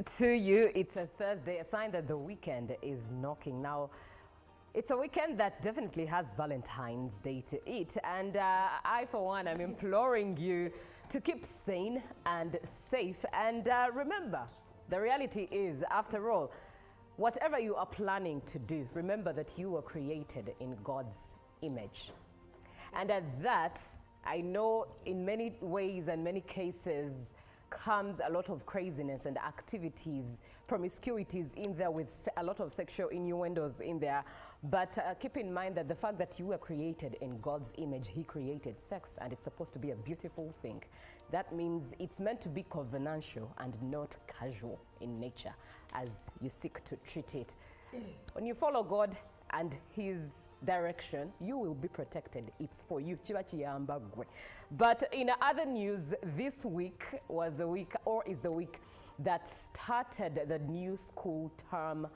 to you. It's a Thursday, a sign that the weekend is knocking. Now, it's a weekend that definitely has Valentine's Day to eat. And I, for one, am imploring you to keep sane and safe. And remember, the reality is, after all, whatever you are planning to do, remember that you were created in God's image. And at that, I know in many ways and many cases, comes a lot of craziness and activities, promiscuities in there with a lot of sexual innuendos in there. But keep in mind that the fact that you were created in God's image, He created sex, and it's supposed to be a beautiful thing. That means it's meant to be covenantal and not casual in nature as you seek to treat it. When you follow God and His direction, you will be protected. It's for you. But in other news, this week was the week, or is the week, that started the new school term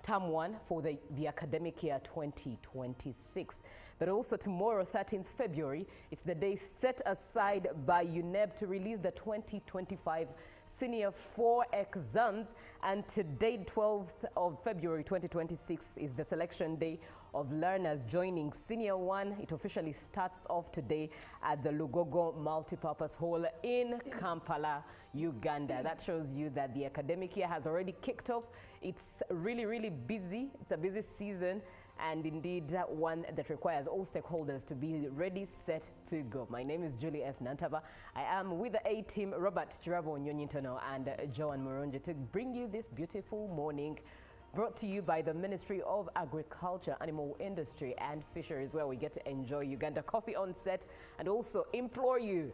1 for the academic year 2026. But also tomorrow, 13th February, it's the day set aside by UNEB to release the 2025 Senior 4 exams, and today, 12th of February 2026, is the selection day of learners joining Senior 1. It officially starts off today at the Lugogo Multipurpose Hall in Kampala, Uganda. That shows you that the academic year has already kicked off. It's really, really busy. It's a busy season, and indeed one that requires all stakeholders to be ready, set to go. My name is Julie F. Nantaba. I am with the A-team, Robert Chirabo Nyonyintono and Joan Murunji, to bring you this beautiful morning, brought to you by the Ministry of Agriculture, Animal Industry and Fisheries, where we get to enjoy Uganda coffee on set, and also implore you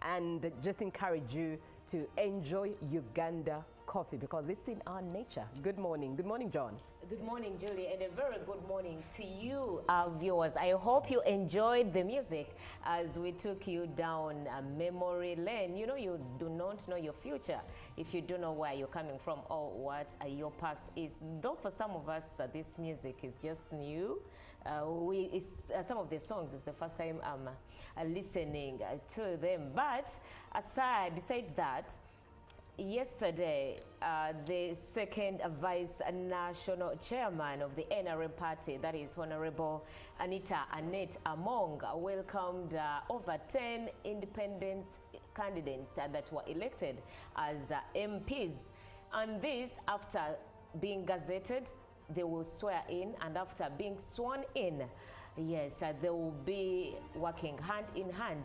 and just encourage you to enjoy Uganda coffee because it's in our nature. Good morning. Good morning, John. Good morning, Julie, and a very good morning to you, our viewers. I hope you enjoyed the music as we took you down a memory lane. You know, you do not know your future if you don't know where you're coming from or what your past is. Though for some of us, this music is just new. Some of the songs is the first time I'm listening to them. But besides that, yesterday, the second vice national chairman of the NRM party, that is Honorable Anita Annette Among, welcomed over 10 independent candidates that were elected as MPs. And this, after being gazetted, they will swear in, and after being sworn in, yes, they will be working hand in hand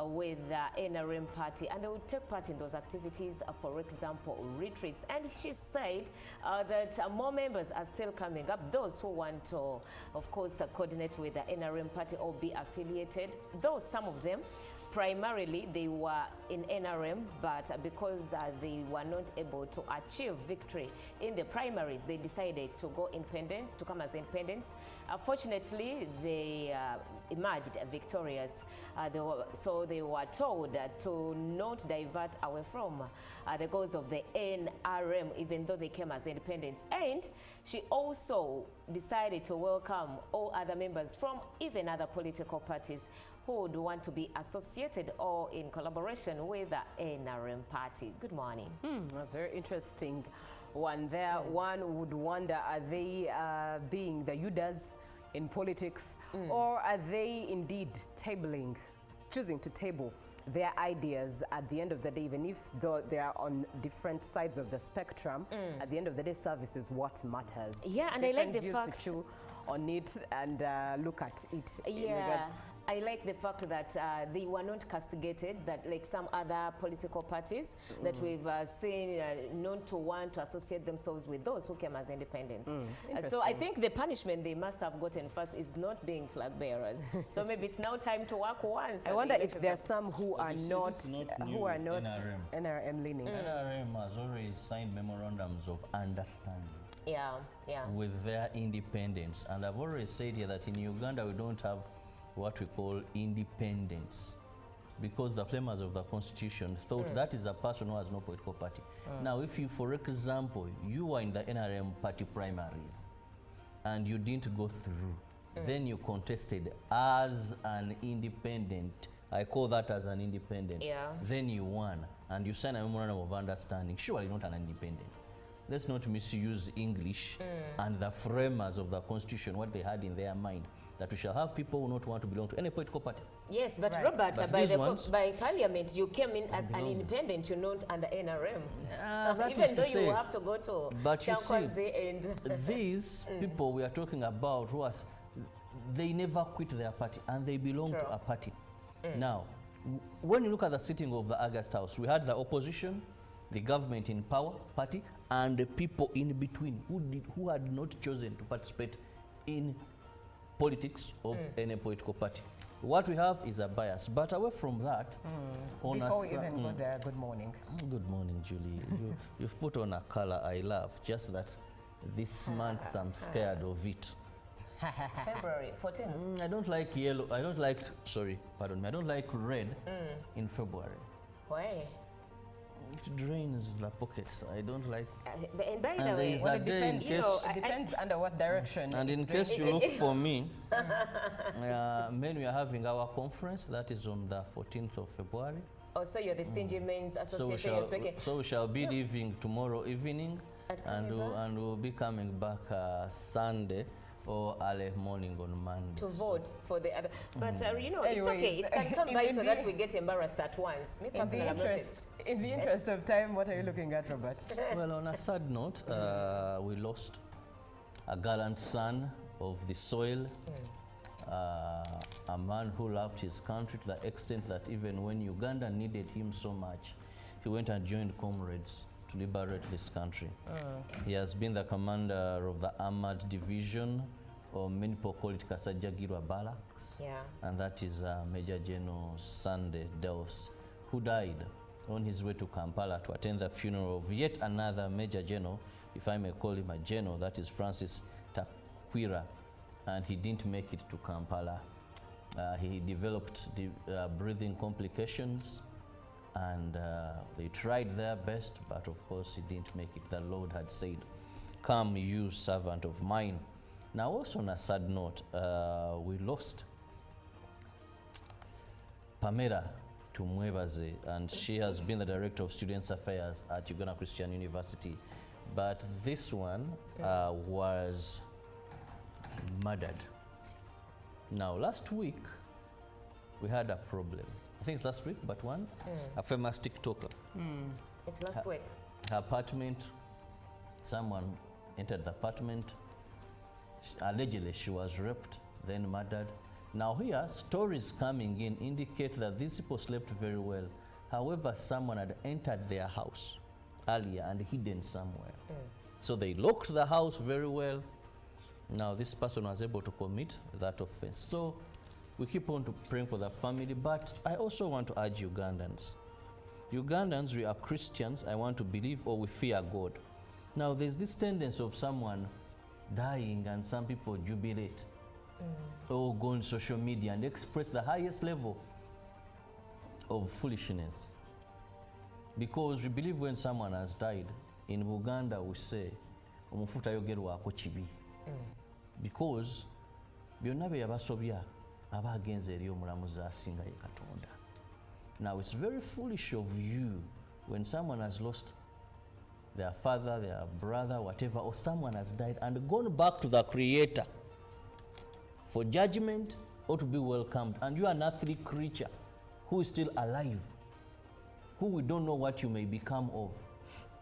with the NRM party, and they will take part in those activities, for example, retreats. And she said that more members are still coming up, those who want to, of course, coordinate with the NRM party or be affiliated, though some of them primarily they were in NRM, but because they were not able to achieve victory in the primaries, they decided to go independent, to come as independents. Fortunately, they emerged victorious. So they were told to not divert away from the goals of the NRM, even though they came as independents. And she also decided to welcome all other members from even other political parties who would want to be associated or in collaboration with the NRM party. Good morning. A very interesting one there. One would wonder, are they being the UDAs in politics, or are they indeed choosing to table their ideas at the end of the day, even if though they are on different sides of the spectrum, at the end of the day, service is what matters. Yeah, and I like the fact to chew on it and look at it. Yeah, I like the fact that they were not castigated, that like some other political parties that we've seen known to want to associate themselves with those who came as independents. So I think the punishment they must have gotten first is not being flag bearers. So maybe it's now time to work once. I wonder if there's some who are not NRM leaning. NRM has already signed memorandums of understanding. Yeah. With their independence. And I've already said here that in Uganda we don't have what we call independence, because the framers of the constitution thought that is a person who has no political party. Now, if you, for example, you were in the NRM party primaries and you didn't go through, then you contested as an independent, I call that as an independent, then you won and you signed a memorandum of understanding, surely not an independent. let's not misuse English and the framers of the constitution, what they had in their mind, that we shall have people who not want to belong to any political party. Yes, but Right. Robert, But by parliament, you came in as an independent, you're not under NRM. That is Even to though you say, will have to go to but you see, Chankwazi and... these people we are talking about, they never quit their party and they belong True. to a party. Now, when you look at the sitting of the August House, we had the opposition, the government in power party, and the people in between who had not chosen to participate in politics of any political party. What we have is a bias, but away from that, on Before we even go there, good morning. Good morning, Julie. You've put on a color I love, just that this month I'm scared of it. February 14th. I don't like yellow, I don't like, sorry, pardon me, I don't like red in February. Why? It drains the pockets. I don't like. And by And the there way, is Well, a it day in depends, case, it depends under what direction. and in it case goes. you look for me, when we are having our conference, that is on the 14th of February. also you're the Stingy Men's So we Association, you're speaking. so we shall be leaving tomorrow evening, And and coming back? we'll be coming back Sunday or early morning on Monday. To vote for the other, but you know, Anyways, it's okay. It can come in by the- so that we get embarrassed at once. Me personally, I'm not In the interest of time, what are you looking at, Robert? Well, on a sad note, we lost a gallant son of the soil, a man who loved his country to the extent that even when Uganda needed him so much, he went and joined comrades to liberate this country. He has been the commander of the Armored Division, or many people call it Kasajagirwa Barracks, Yeah. and that is Major General Sunday Deus, who died on his way to Kampala to attend the funeral of yet another Major General, if I may call him a general, that is Francis Takwira, and he didn't make it to Kampala. He developed breathing complications, and they tried their best, but of course he didn't make it. The Lord had said, "Come, you servant of mine." Now, also on a sad note, we lost Pamela Tumwebaze, and she has been the Director of Students Affairs at Uganda Christian University. But this one was murdered. Now, last week, we had a problem. I think it's last week, but one, a famous TikToker. It's last week. Her apartment, someone entered the apartment. Allegedly, she was raped, then murdered. Now here, stories coming in indicate that these people slept very well. However, someone had entered their house earlier and hidden somewhere. So they locked the house very well. Now this person was able to commit that offense. So we keep on praying for the family, but I also want to urge Ugandans. Ugandans, we are Christians, I want to believe, or we fear God. Now there's this tendency of someone dying and some people jubilate or go on social media and express the highest level of foolishness. Because we believe when someone has died, in Uganda we say, omufuta yogerwako kibi. Because byonna bye yabasobya aba agenze eri omulamuzi asinga ye Katonda. Now it's very foolish of you when someone has lost their father, their brother, whatever, or someone has died and gone back to the Creator for judgment or to be welcomed, and you are an earthly creature who is still alive, who we don't know what you may become of.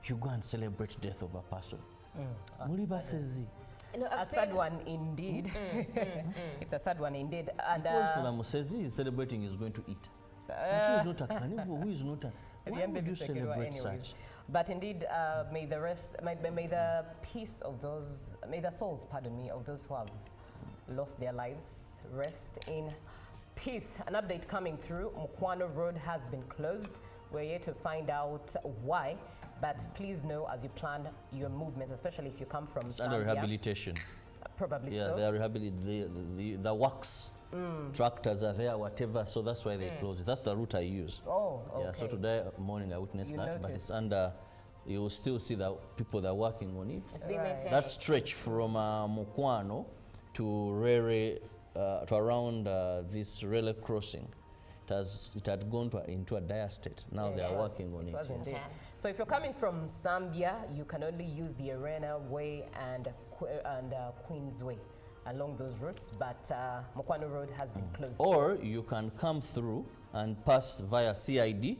You go and celebrate death of a person. Muliba says No, A sad one indeed. It's a sad one indeed. And because for the Musezi is celebrating is going to eat. But who is not a carnivore? Who is not a... Why would you celebrate such? But indeed, may the rest, may the peace of those, may the souls, pardon me, of those who have lost their lives rest in peace. An update coming through. Mukwano Road has been closed. We're here to find out why. But please know as you plan your movements, especially if you come from It's under Zambia. rehabilitation. Probably Yeah, so. they are rehabilitating. The works, tractors are there, whatever, so that's why they close it. That's the route I use. Oh, okay. Yeah, so today morning I witnessed You that, but it's noticed. under, you will still see the people that are working on it. It's being Right. maintained. That stretch from Mukwano to Rere, to around this railway crossing, it had gone into a dire state. Now they are Yes. working on It was it. indeed. Okay. So So if you're coming from Zambia, you can only use the Arena Way and Queens Way along those routes, but Mukwano Road has been closed. Or you can come through and pass via CID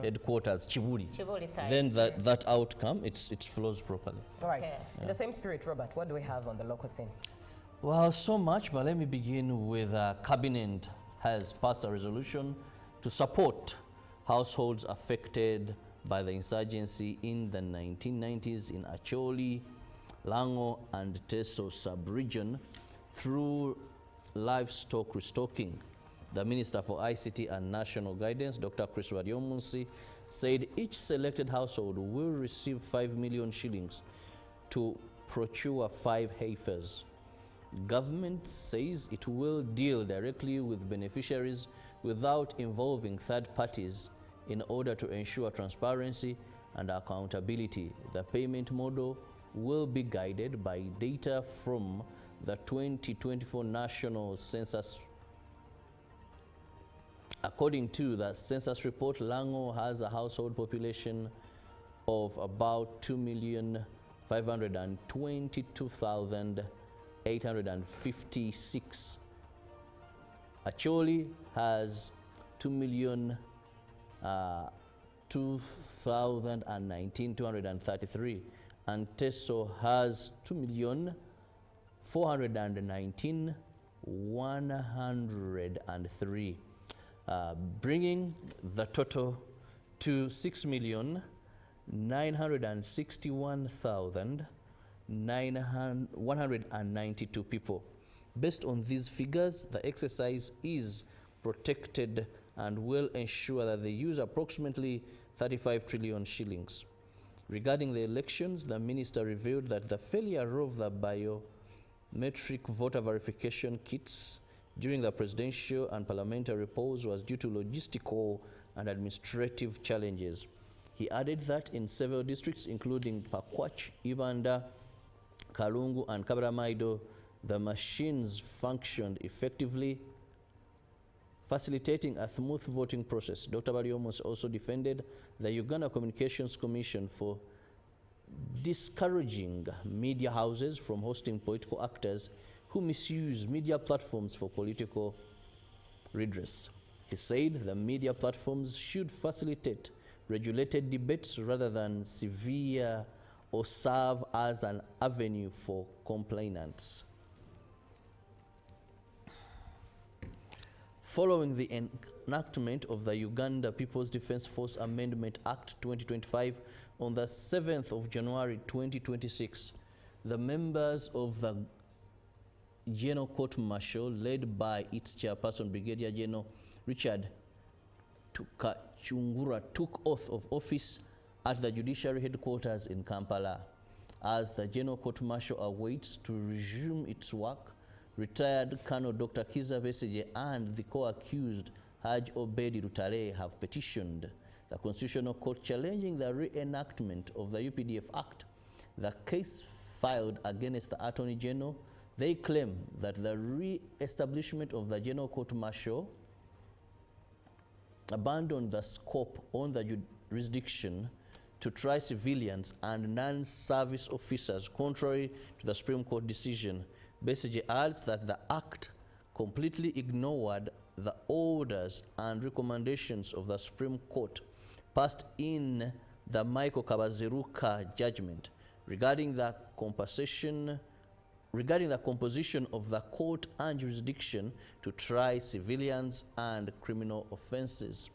headquarters, Chibuli. Chibuli side. Then that outcome, it flows properly. All right. Okay. In the same spirit, Robert, what do we have on the local scene? Well, so much, but let me begin with Cabinet has passed a resolution to support households affected by the insurgency in the 1990s in Acholi, Lango and Teso sub-region through livestock restocking. The Minister for ICT and National Guidance, Dr. Chris Wariomunsi, said each selected household will receive 5 million shillings to procure 5 heifers. Government says it will deal directly with beneficiaries without involving third parties in order to ensure transparency and accountability. The payment model will be guided by data from the 2024 National Census. According to the census report, Lango has a household population of about 2,522,856. Acholi has 2,233, and Teso has 2,419,103, bringing the total to 6,961,192 people. Based on these figures, the exercise is protected and will ensure that they use approximately 35 trillion shillings. Regarding the elections, the minister revealed that the failure of the biometric voter verification kits during the presidential and parliamentary polls was due to logistical and administrative challenges. He added that in several districts, including Pakwach, Uganda, Kalungu, and Kabaramaido, the machines functioned effectively, facilitating a smooth voting process. Dr. Barriomos also defended the Uganda Communications Commission for discouraging media houses from hosting political actors who misuse media platforms for political redress. He said the media platforms should facilitate regulated debates rather than severe or serve as an avenue for complainants. Following the enactment of the Uganda People's Defence Force Amendment Act 2025 on the 7th of January 2026, the members of the General Court Martial, led by its chairperson, Brigadier General Richard Tukachungura, took oath of office at the Judiciary Headquarters in Kampala. As the General Court Martial awaits to resume its work, retired Colonel Dr. Kiza Besigye and the co-accused Haj Obedi Rutare have petitioned the Constitutional Court challenging the reenactment of the UPDF Act. The case filed against the Attorney General, they claim that the re-establishment of the General Court Martial abandoned the scope on the jurisdiction to try civilians and non-service officers, contrary to the Supreme Court decision. Besigye adds that the Act completely ignored the orders and recommendations of the Supreme Court passed in the Michael Kabaziruka judgment regarding the composition of the court and jurisdiction to try civilians and criminal offenses.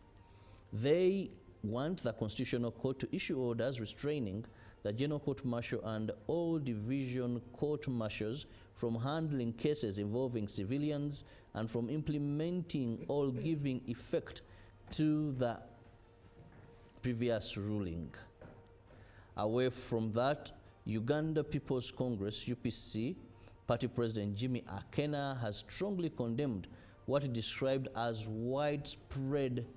They want the Constitutional Court to issue orders restraining the General Court Martial and all division court martials from handling cases involving civilians and from implementing or giving effect to the previous ruling. Away from that, Uganda People's Congress, UPC, Party President Jimmy Akena has strongly condemned what he described as widespread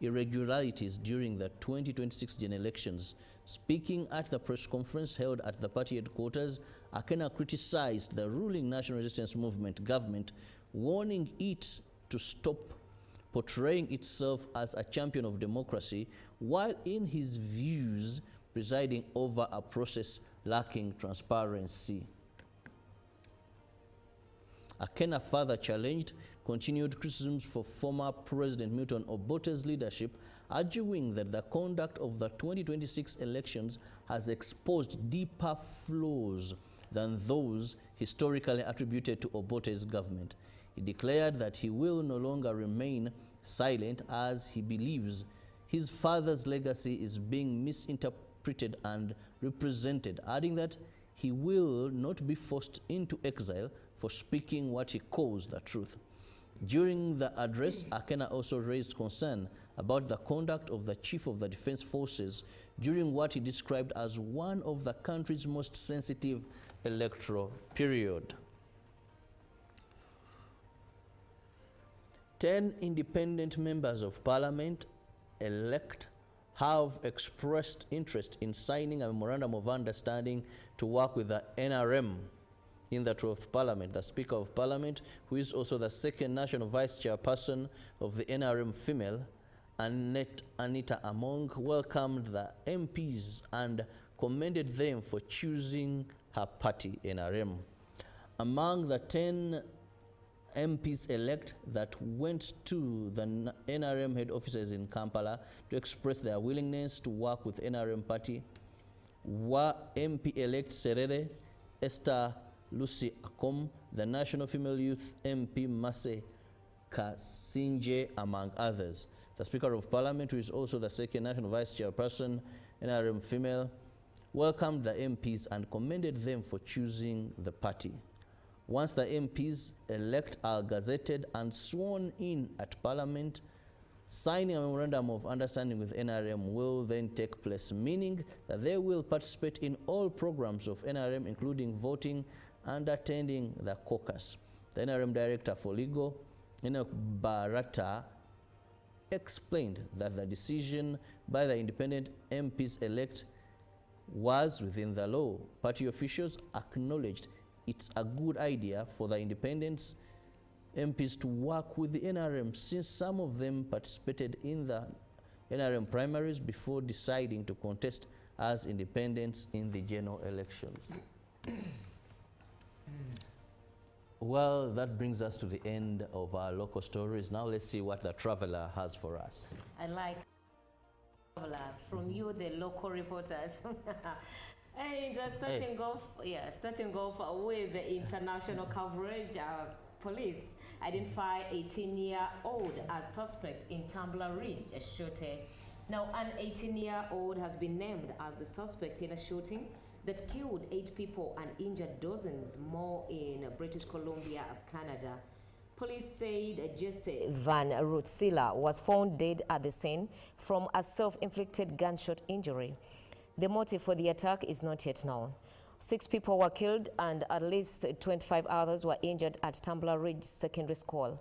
irregularities during the 2026 general elections. Speaking at the press conference held at the party headquarters, Akena criticized the ruling National Resistance Movement government, warning it to stop portraying itself as a champion of democracy, while in his views presiding over a process lacking transparency. Akena further challenged continued criticisms for former President Milton Obote's leadership, arguing that the conduct of the 2026 elections has exposed deeper flaws than those historically attributed to Obote's government. He declared that he will no longer remain silent as he believes his father's legacy is being misinterpreted and represented, adding that he will not be forced into exile for speaking what he calls the truth. During the address, Akena also raised concern about the conduct of the Chief of the Defense Forces during what he described as one of the country's most sensitive electoral period. 10 independent members of parliament elect have expressed interest in signing a memorandum of understanding to work with the NRM in the 12th Parliament. The Speaker of Parliament, who is also the second national vice chairperson of the NRM female, Anita Among, welcomed the MPs and commended them for choosing her party, NRM. Among the 10 MPs-elect that went to the NRM head offices in Kampala to express their willingness to work with NRM party were MP-elect Serere, Esther Lucy Akom, the National Female Youth MP Mase Kasinje, among others. The Speaker of Parliament, who is also the second National Vice Chairperson, NRM female, welcomed the MPs and commended them for choosing the party. Once the MPs elect are gazetted and sworn in at Parliament, signing a memorandum of understanding with NRM will then take place, meaning that they will participate in all programs of NRM, including voting and attending the caucus. The NRM Director for Legal, Enoch Barata, explained that the decision by the independent MPs-elect was within the law. Party officials acknowledged it's a good idea for the independents MPs to work with the NRM, since some of them participated in the NRM primaries before deciding to contest as independents in the general elections. Well, that brings us to the end of our local stories. Now let's see what the traveler has for us. I like traveler from you, the local reporters. And starting off with the international coverage. Police identify 18-year-old as suspect in Tambla Ridge shooting. Now, an 18-year-old has been named as the suspect in a shooting that killed 8 people and injured dozens more in British Columbia, Canada. Police said Jesse Van Rutsila was found dead at the scene from a self-inflicted gunshot injury. The motive for the attack is not yet known. 6 people were killed and at least 25 others were injured at Tambla Ridge Secondary School.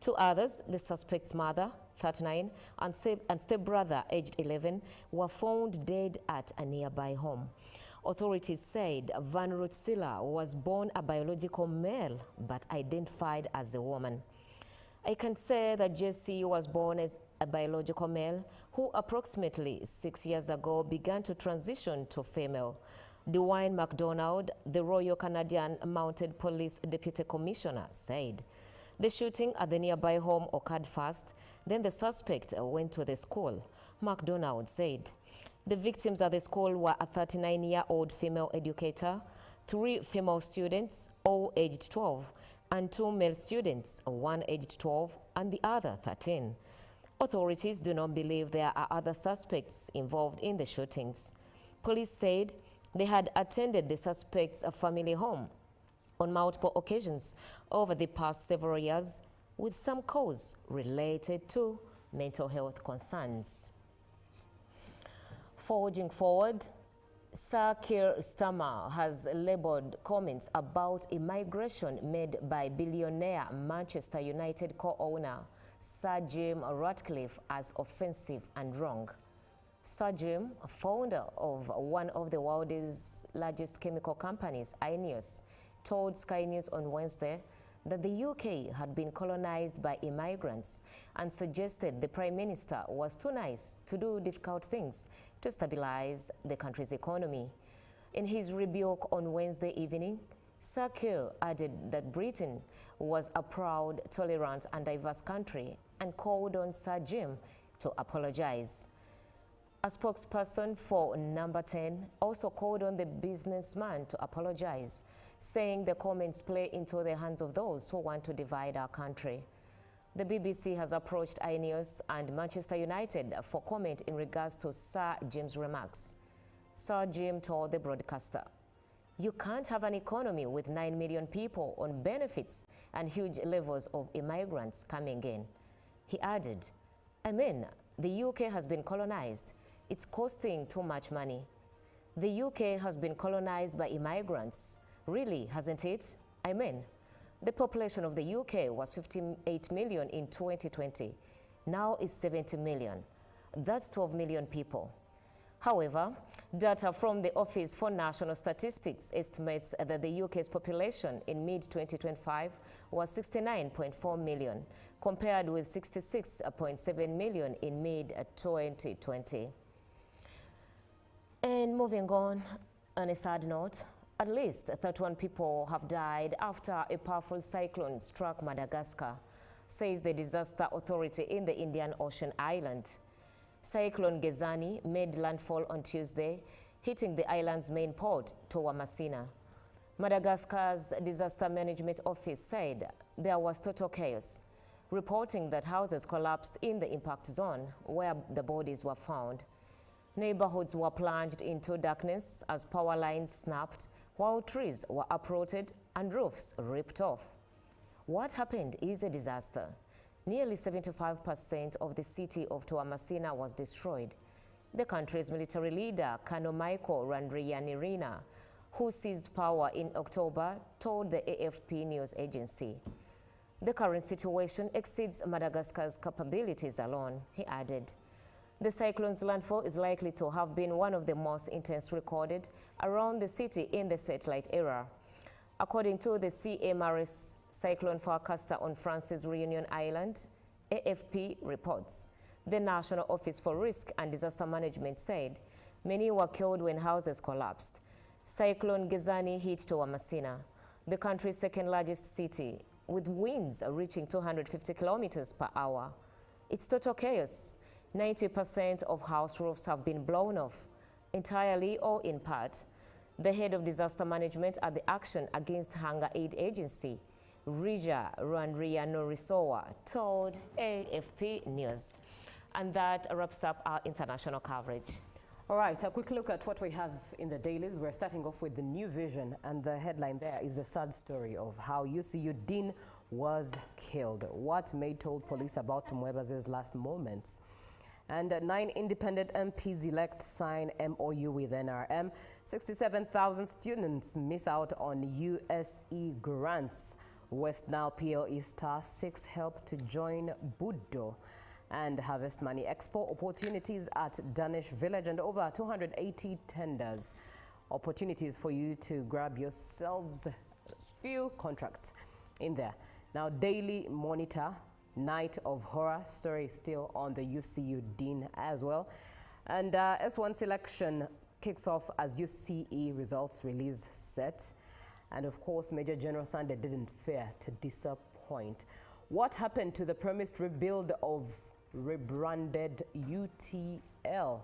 2 others, the suspect's mother, 39, and stepbrother, aged 11, were found dead at a nearby home. Authorities said Van Rutsila was born a biological male but identified as a woman. I can say that Jesse was born as a biological male who approximately 6 years ago began to transition to female. Dwayne MacDonald, the Royal Canadian Mounted Police Deputy Commissioner, said the shooting at the nearby home occurred first, then the suspect went to the school. MacDonald said the victims at the school were a 39-year-old female educator, 3 female students, all aged 12, and 2 male students, one aged 12 and the other 13. Authorities do not believe there are other suspects involved in the shootings. Police said they had attended the suspect's family home on multiple occasions over the past several years, with some cause related to mental health concerns. Forging forward, Sir Keir Starmer has labelled comments about immigration made by billionaire Manchester United co-owner Sir Jim Ratcliffe as offensive and wrong. Sir Jim, founder of one of the world's largest chemical companies, INEOS, told Sky News on Wednesday that the UK had been colonized by immigrants and suggested the Prime Minister was too nice to do difficult things to stabilize the country's economy. In his rebuke on Wednesday evening, Sir Keir added that Britain was a proud, tolerant and diverse country and called on Sir Jim to apologize. A spokesperson for Number 10 also called on the businessman to apologize, saying the comments play into the hands of those who want to divide our country. The BBC has approached INEOS and Manchester United for comment in regards to Sir Jim's remarks. Sir Jim told the broadcaster, "You can't have an economy with 9 million people on benefits and huge levels of immigrants coming in." He added, "I mean, the UK has been colonized. It's costing too much money. The UK has been colonized by immigrants. Really, hasn't it? I mean, the population of the UK was 58 million in 2020. Now it's 70 million. That's 12 million people." However, data from the Office for National Statistics estimates that the UK's population in mid-2025 was 69.4 million, compared with 66.7 million in mid-2020. And moving on a sad note, at least 31 people have died after a powerful cyclone struck Madagascar, says the disaster authority in the Indian Ocean island. Cyclone Gezani made landfall on Tuesday, hitting the island's main port, Toamasina. Madagascar's Disaster Management Office said there was total chaos, reporting that houses collapsed in the impact zone where the bodies were found. Neighborhoods were plunged into darkness as power lines snapped, while trees were uprooted and roofs ripped off. What happened is a disaster. Nearly 75% of the city of Toamasina was destroyed. The country's military leader, Colonel Michael Randrianirina, who seized power in October, told the AFP news agency. "The current situation exceeds Madagascar's capabilities alone," he added. The cyclone's landfall is likely to have been one of the most intense recorded around the city in the satellite era. According to the CMRS cyclone forecaster on France's Reunion Island, AFP reports, the National Office for Risk and Disaster Management said many were killed when houses collapsed. Cyclone Gezani hit Toamasina, the country's second largest city, with winds reaching 250 kilometers per hour. It's total chaos. 90% of house roofs have been blown off, entirely or in part. The head of disaster management at the Action Against Hunger Aid Agency, Rija Randrianorisowa, told AFP News. And that wraps up our international coverage. All right, a quick look at what we have in the dailies. We're starting off with the New Vision, and the headline there is the sad story of how UCU Dean was killed. What May told police about Tumwebaze's last moments. And 9 independent MPs elect sign MOU with NRM. 67,000 students miss out on USE grants. West Nile PLE Star 6 help to join Budo. And Harvest Money Expo opportunities at Danish Village, and over 280 tenders. Opportunities for you to grab yourselves few contracts in there. Now, Daily Monitor, Night of Horror story still on the UCU Dean as well. And S1 selection kicks off as UCE results release set. And of course, Major General Sunday didn't fail to disappoint. What happened to the promised rebuild of rebranded UTL?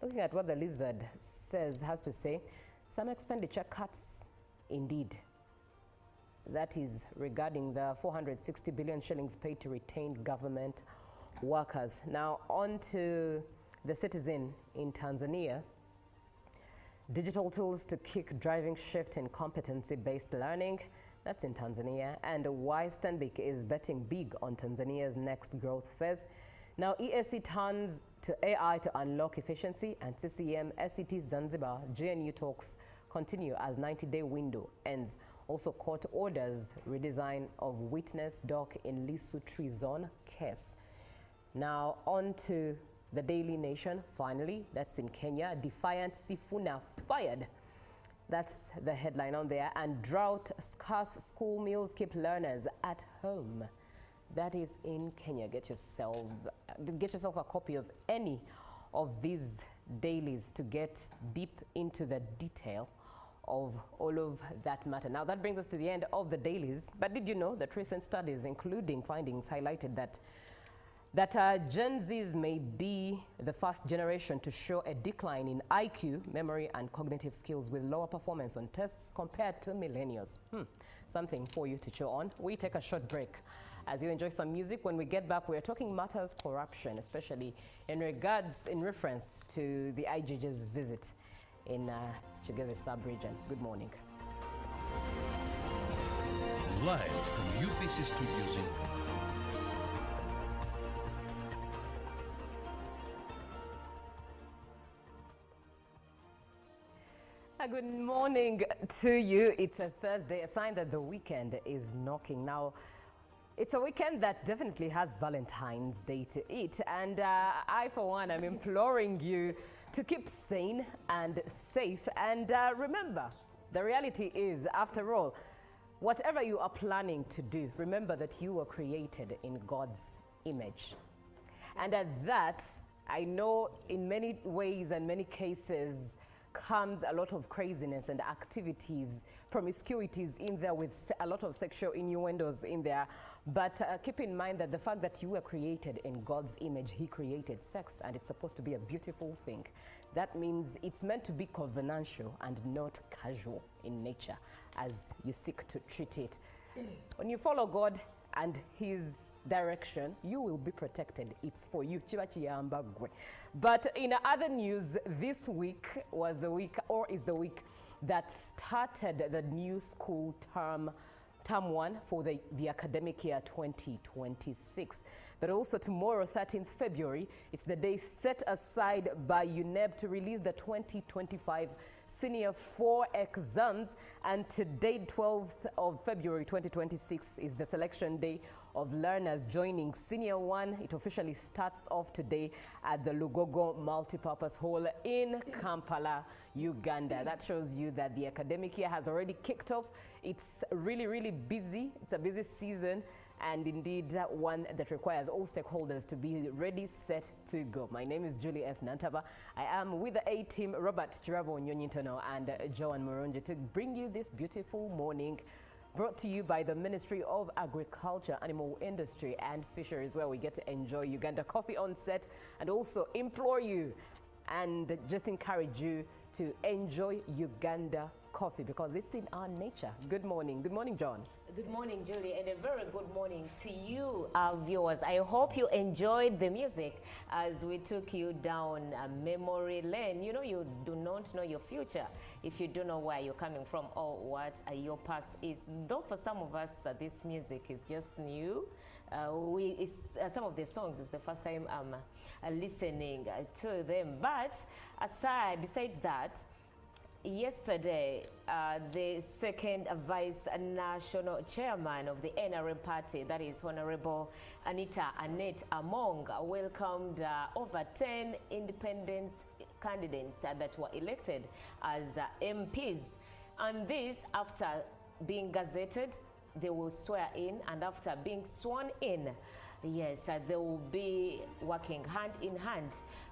Looking at what the Lizard has to say, some expenditure cuts indeed. That is regarding the 460 billion shillings paid to retained government workers. Now on to the Citizen in Tanzania. Digital tools to kick driving shift in competency-based learning. That's in Tanzania. And why Stanbic is betting big on Tanzania's next growth phase. Now ESC turns to AI to unlock efficiency, and CCM, SCT Zanzibar, GNU talks continue as 90-day window ends. Also court orders redesign of witness doc in Lissu Tree Zone case. Now on to the Daily Nation, finally, that's in Kenya. Defiant Sifuna fired. That's the headline on there. And drought scarce school meals keep learners at home. That is in Kenya. Get yourself a copy of any of these dailies to get deep into the detail of all of that matter. Now that brings us to the end of the dailies. But did you know that recent studies, including findings, highlighted that Gen Zs may be the first generation to show a decline in IQ, memory, and cognitive skills with lower performance on tests compared to millennials. Something for you to chew on. We take a short break. As you enjoy some music, when we get back, we're talking matters corruption, especially in reference to the IGJ's visit in Chigeze sub-region. Good morning. Live from UPC Studios in Good morning to you. It's a Thursday, a sign that the weekend is knocking. Now, it's a weekend that definitely has Valentine's Day to it. And I, for one, am imploring you to keep sane and safe. And remember, the reality is, after all, whatever you are planning to do, remember that you were created in God's image. And at that, I know in many ways and many cases, comes a lot of craziness and activities, promiscuities in there with a lot of sexual innuendos in there. But keep in mind that the fact that you were created in God's image, He created sex, and it's supposed to be a beautiful thing. That means it's meant to be covenantal and not casual in nature as you seek to treat it. When you follow God and His direction, you will be protected. It's for you. But in other news, this week was the week, or is the week, that started the new school term 1 for the academic year 2026. But also tomorrow, 13th February, it's the day set aside by UNEB to release the 2025 Senior 4 exams, and today, 12th of February 2026, is the selection day of learners joining Senior 1. It officially starts off today at the Lugogo Multipurpose Hall in Kampala, Uganda. That shows you that the academic year has already kicked off. It's really, really busy. It's a busy season, and indeed one that requires all stakeholders to be ready, set to go. My name is Julie F. Nantaba. I am with the A-team, Robert Chirabo Nyonyintono and Joan Murunji, to bring you this beautiful morning, brought to you by the Ministry of Agriculture, Animal Industry and Fisheries, where we get to enjoy Uganda coffee on set, and also implore you and just encourage you to enjoy Uganda coffee because it's in our nature. Good morning. Good morning, John. Good morning, Julie, and a very good morning to you, our viewers. I hope you enjoyed the music as we took you down memory lane. You know, you do not know your future if you don't know where you're coming from or what your past is. Though for some of us, this music is just new. Some of the songs is the first time I'm listening to them. But besides that, yesterday, the second vice national chairman of the NRM party, that is Honorable Anita Annette Among, welcomed over 10 independent candidates that were elected as MPs. And this, after being gazetted, they will swear in, and after being sworn in, yes, they will be working hand in hand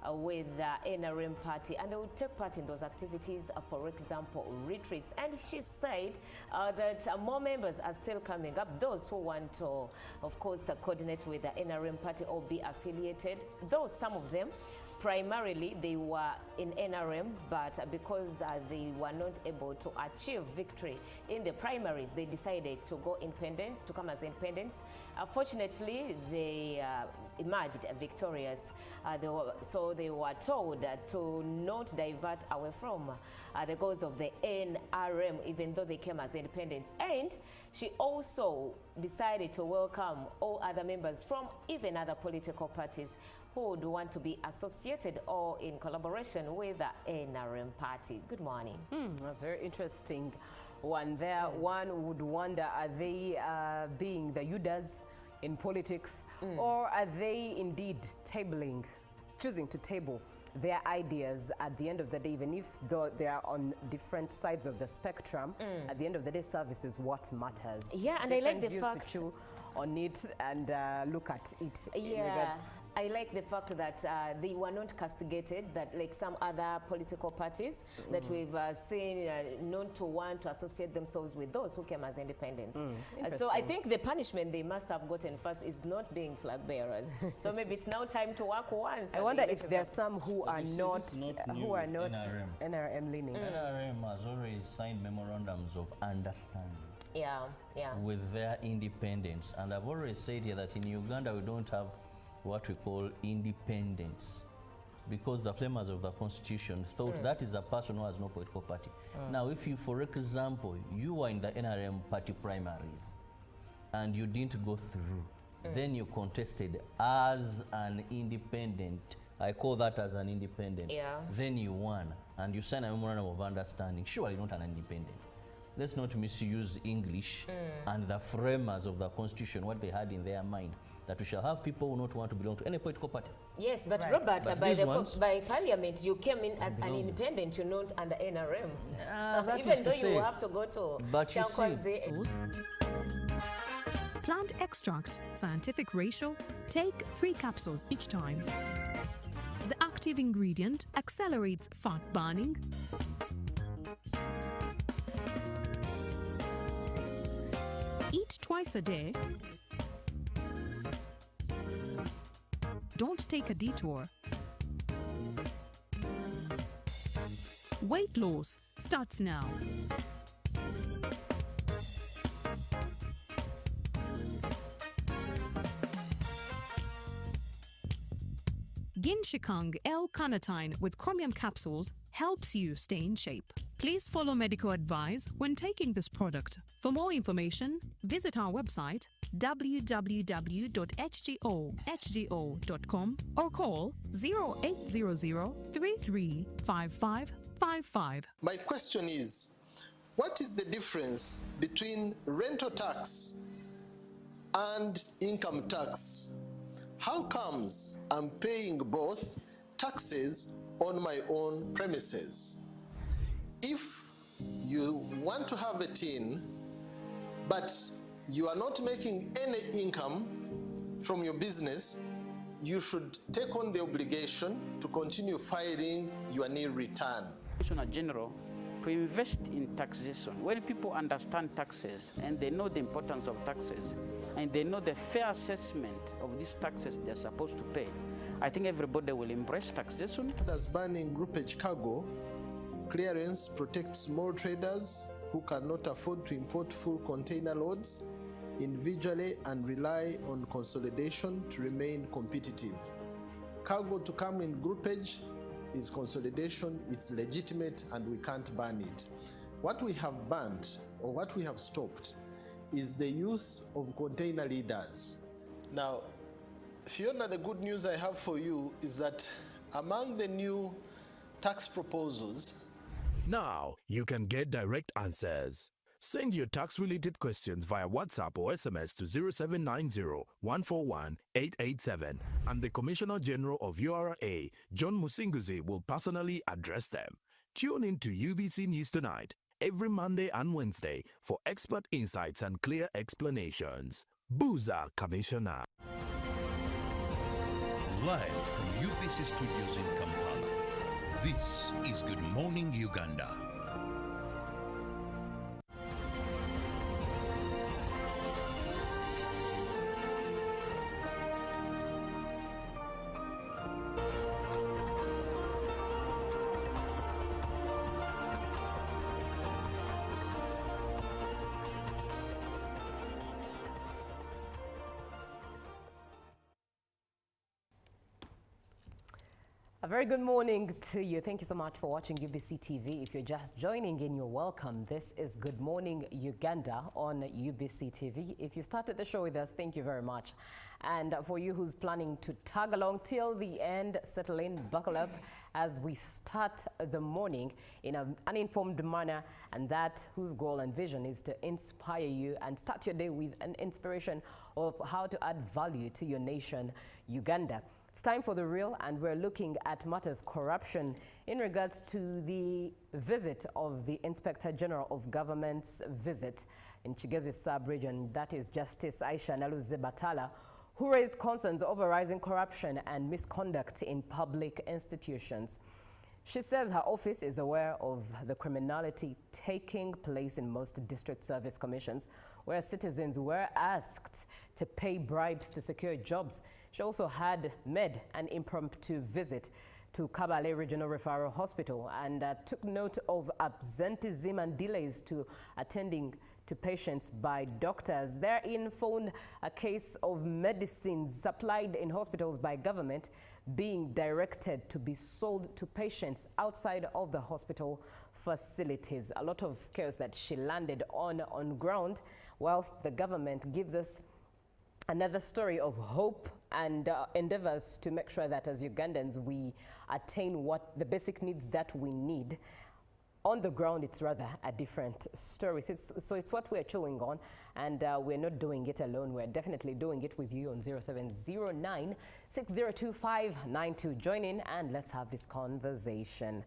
with the NRM party, and they will take part in those activities, for example, retreats. And she said that more members are still coming up, those who want to, of course, coordinate with the NRM party or be affiliated, though some of them primarily they were in NRM, but because they were not able to achieve victory in the primaries, they decided to go independent, to come as independents. Fortunately, they emerged victorious. So they were told to not divert away from the goals of the NRM, even though they came as independents. And she also decided to welcome all other members from even other political parties who would want to be associated or in collaboration with the NRM party. Good morning. A very interesting one there. One would wonder, are they being the Judas in politics, or are they indeed choosing to table their ideas at the end of the day, even if though they are on different sides of the spectrum, at the end of the day, service is what matters. Yeah, and I like the views fact to chew on it and look at it. Yeah, I like the fact that they were not castigated, that like some other political parties that we've seen known to want to associate themselves with those who came as independents. So I think the punishment they must have gotten first is not being flag bearers. So maybe it's now time to work once. I wonder if there's some who are not NRM. NRM leaning. NRM has always signed memorandums of understanding. Yeah, yeah. With their independence. And I've always said here that in Uganda we don't have what we call independence, because the framers of the constitution thought that is a person who has no political party. Now, if you, for example, you were in the NRM party primaries and you didn't go through, then you contested as an independent, I call that as an independent, then you won and you signed a memorandum of understanding, surely not an independent. Let's not misuse English and the framers of the constitution, what they had in their mind, that we shall have people who not want to belong to any political party. Yes, but Right. Robert, But by parliament, you came in as an independent, you're not under NRM. That is Even though to you say, have to go to but you see, Chankwanzi. Plant extract, scientific ratio, take 3 capsules each time. The active ingredient accelerates fat burning, eat twice a day, don't take a detour. Weight loss starts now. Ginshikang L-carnitine with chromium capsules helps you stay in shape. Please follow medical advice when taking this product. For more information, visit our website www.hgo.com or call 0800 335555. My question is, what is the difference between rental tax and income tax? How comes I'm paying both taxes on my own premises? If you want to have a tin, but you are not making any income from your business, you should take on the obligation to continue filing your nil return. Commissioner General, to invest in taxation. When people understand taxes and they know the importance of taxes and they know the fair assessment of these taxes they're supposed to pay, I think everybody will embrace taxation. As banning groupage cargo, clearance protects small traders who cannot afford to import full container loads individually and rely on consolidation to remain competitive. Cargo to come in groupage is consolidation, it's legitimate, and we can't ban it. What we have banned, or what we have stopped, is the use of container leaders. Now, Fiona, the good news I have for you is that among the new tax proposals, now you can get direct answers. Send your tax-related questions via WhatsApp or SMS to 0790-141-887, and the Commissioner General of URA, John Musinguzi, will personally address them. Tune in to UBC News Tonight every Monday and Wednesday for expert insights and clear explanations. Buza Commissioner. Live from UBC Studios in Kampala, this is Good Morning Uganda. A very good morning to you. Thank you so much for watching UBC TV. If you're just joining in, you're welcome. This is Good Morning Uganda on UBC TV. If you started the show with us, thank you very much. And for you who's planning to tag along till the end, settle in, buckle up as we start the morning in an uninformed manner, and that whose goal and vision is to inspire you and start your day with an inspiration of how to add value to your nation, Uganda. It's time for The Real, and we're looking at matters corruption in regards to the visit of the Inspector General of Government's visit in Kigezi sub-region. That is Justice Aisha Naluze Batala, who raised concerns over rising corruption and misconduct in public institutions. She says her office is aware of the criminality taking place in most district service commissions, where citizens were asked to pay bribes to secure jobs. She also had made an impromptu visit to Kabale Regional Referral Hospital and took note of absenteeism and delays to attending to patients by doctors. Therein found a case of medicines supplied in hospitals by government being directed to be sold to patients outside of the hospital facilities. A lot of chaos that she landed on ground, whilst the government gives us another story of hope and endeavors to make sure that as Ugandans we attain what the basic needs that we need. On the ground, it's rather a different story. So it's what we're chewing on, and we're not doing it alone. We're definitely doing it with you on 0709 602592. Join in and let's have this conversation.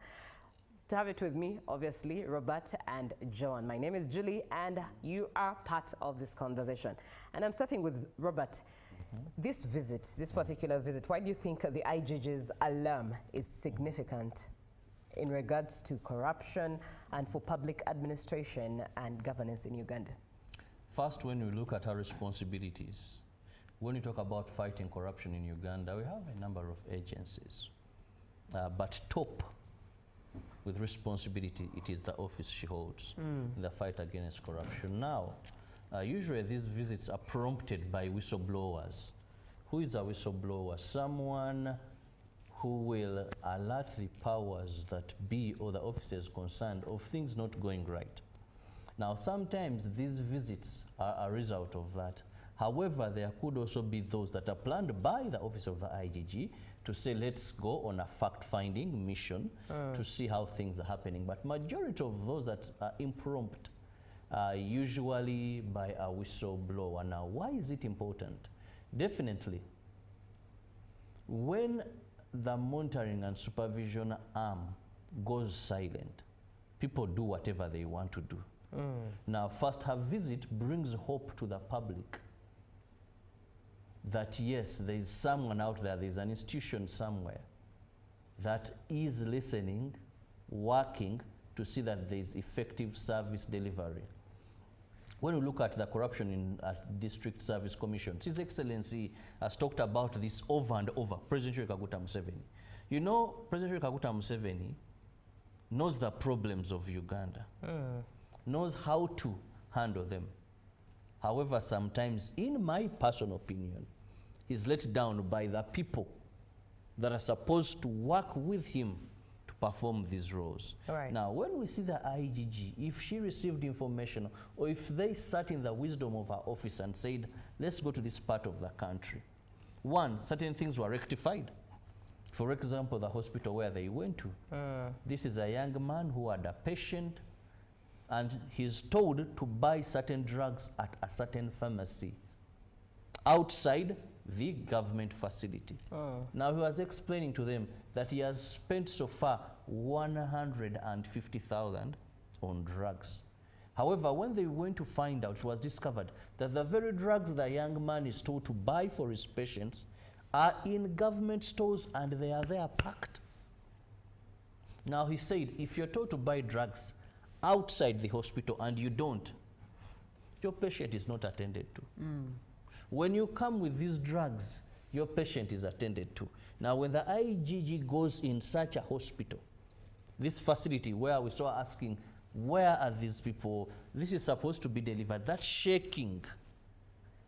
To have it with me, obviously, Robert and Joan. My name is Julie, and you are part of this conversation. And I'm starting with Robert. This visit, this particular visit, why do you think the IGG's alarm is significant in regards to corruption and for public administration and governance in Uganda? First, when we look at our responsibilities, when we talk about fighting corruption in Uganda, we have a number of agencies. But top with responsibility, it is the office she holds in the fight against corruption. Now, usually these visits are prompted by whistleblowers. Who is a whistleblower? Someone who will alert the powers that be or the officers concerned of things not going right. Now, sometimes these visits are a result of that. However, there could also be those that are planned by the office of the IGG to say, let's go on a fact-finding mission to see how things are happening. But majority of those that are impromptu are usually by a whistleblower. Now, why is it important? Definitely, when the monitoring and supervision arm goes silent, people do whatever they want to do. Now, first, her visit brings hope to the public that yes, there is someone out there, there is an institution somewhere that is listening, working to see that there is effective service delivery. When we look at the corruption in district service commissions, His Excellency has talked about this over and over, President Kaguta Museveni. You know, President Kaguta Museveni knows the problems of Uganda, knows how to handle them. However, sometimes, in my personal opinion, he's let down by the people that are supposed to work with him to perform these roles. Right. Now, when we see the IGG, if she received information or if they sat in the wisdom of her office and said, let's go to this part of the country, one, certain things were rectified. For example, the hospital where they went to. This is a young man who had a patient and he's told to buy certain drugs at a certain pharmacy outside the government facility. Now, he was explaining to them that he has spent so far 150,000 on drugs. However, when they went to find out, it was discovered that the very drugs the young man is told to buy for his patients are in government stores and they are there packed. Now, he said, if you're told to buy drugs outside the hospital and you don't, your patient is not attended to. When you come with these drugs, your patient is attended to. Now, when the IGG goes in such a hospital, this facility where we saw asking, where are these people? This is supposed to be delivered. That shaking,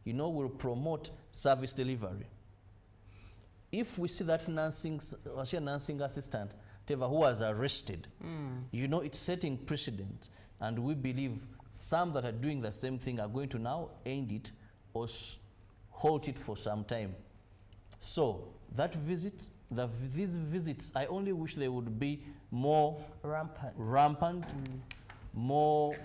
you know, will promote service delivery. If we see that nursing assistant who was arrested, you know, it's setting precedent. And we believe some that are doing the same thing are going to now end it or halt it for some time. So that visit, these visits, I only wish they would be more rampant, more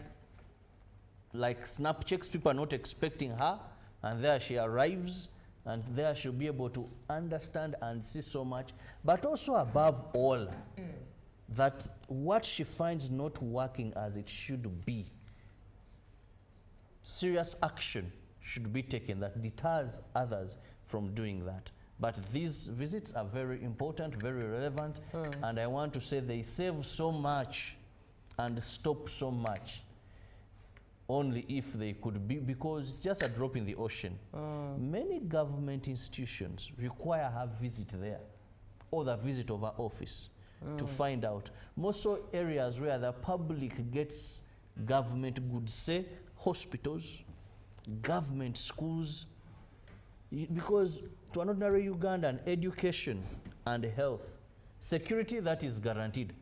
like snap checks. People are not expecting her, and there she arrives, and there should be able to understand and see so much, but also above all, that what she finds not working as it should be, serious action should be taken that deters others from doing that. But these visits are very important, very relevant, and I want to say they save so much and stop so much only if they could be, because it's just a drop in the ocean. Many government institutions require a visit there or the visit of our office to find out. Most so areas where the public gets government goods, say hospitals, government schools, because to an ordinary Ugandan, education and health, security, that is guaranteed.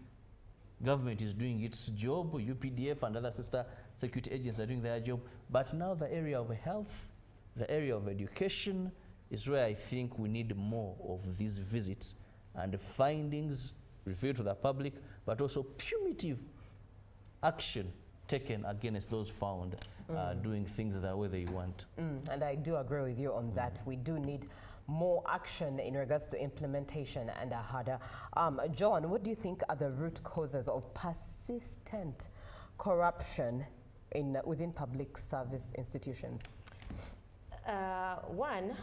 Government is doing its job, UPDF and other sister security agents are doing their job, but now the area of health, the area of education is where I think we need more of these visits and findings revealed to the public, but also punitive action taken against those found doing things the way they want. And I do agree with you on that. We do need more action in regards to implementation and harder. John, what do you think are the root causes of persistent corruption within public service institutions? One,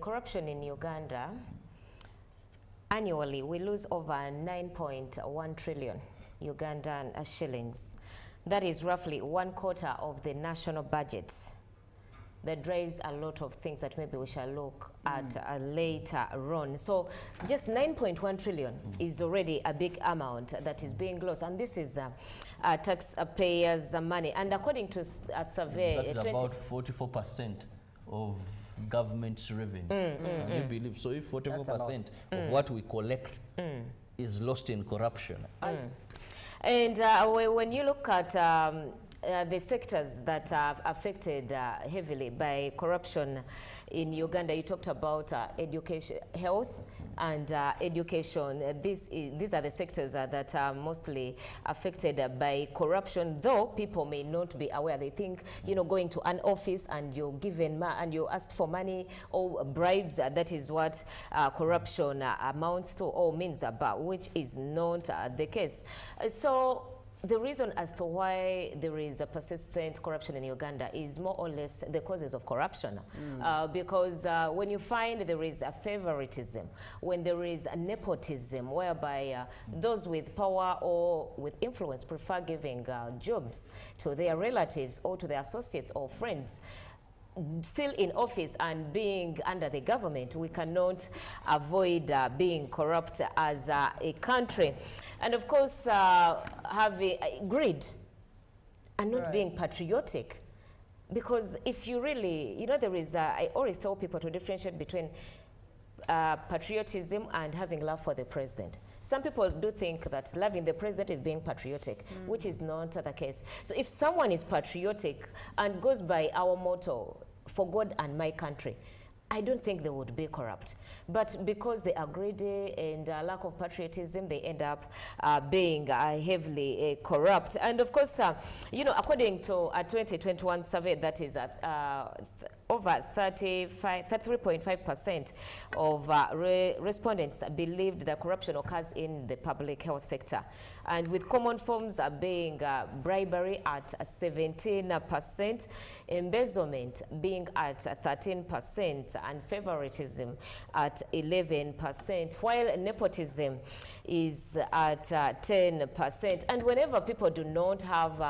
corruption in Uganda. Annually, we lose over 9.1 trillion Ugandan shillings. That is roughly 1/4 of the national budget. That drives a lot of things that maybe we shall look at later on. So just 9.1 trillion is already a big amount that is being lost. And this is taxpayers' money. And according to a survey... That is about 44% of government's revenue. You believe? So if 44% of what we collect is lost in corruption. And when you look at the sectors that are affected heavily by corruption in Uganda, you talked about education, health, and education. These are the sectors that are mostly affected by corruption, though people may not be aware. They think, you know, going to an office and you're given and you asked for money or bribes, that is what corruption amounts to or means about, which is not the case. So the reason as to why there is a persistent corruption in Uganda is more or less the causes of corruption. Because when you find there is a favoritism, when there is a nepotism, whereby those with power or with influence prefer giving jobs to their relatives or to their associates or friends, still in office and being under the government, we cannot avoid being corrupt as a country. And of course, having greed and not being patriotic. Because if you really, you know, there is, I always tell people to differentiate between patriotism and having love for the president. Some people do think that loving the president is being patriotic, which is not the case. So if someone is patriotic and goes by our motto, for God and my country, I don't think they would be corrupt. But because they are greedy and lack of patriotism, they end up being heavily corrupt. And of course, you know, according to a 2021 survey that is over 33.5% of respondents believed that corruption occurs in the public health sector. And with common forms being bribery at 17%, embezzlement being at 13%, and favoritism at 11%, while nepotism is at 10%. And whenever people do not have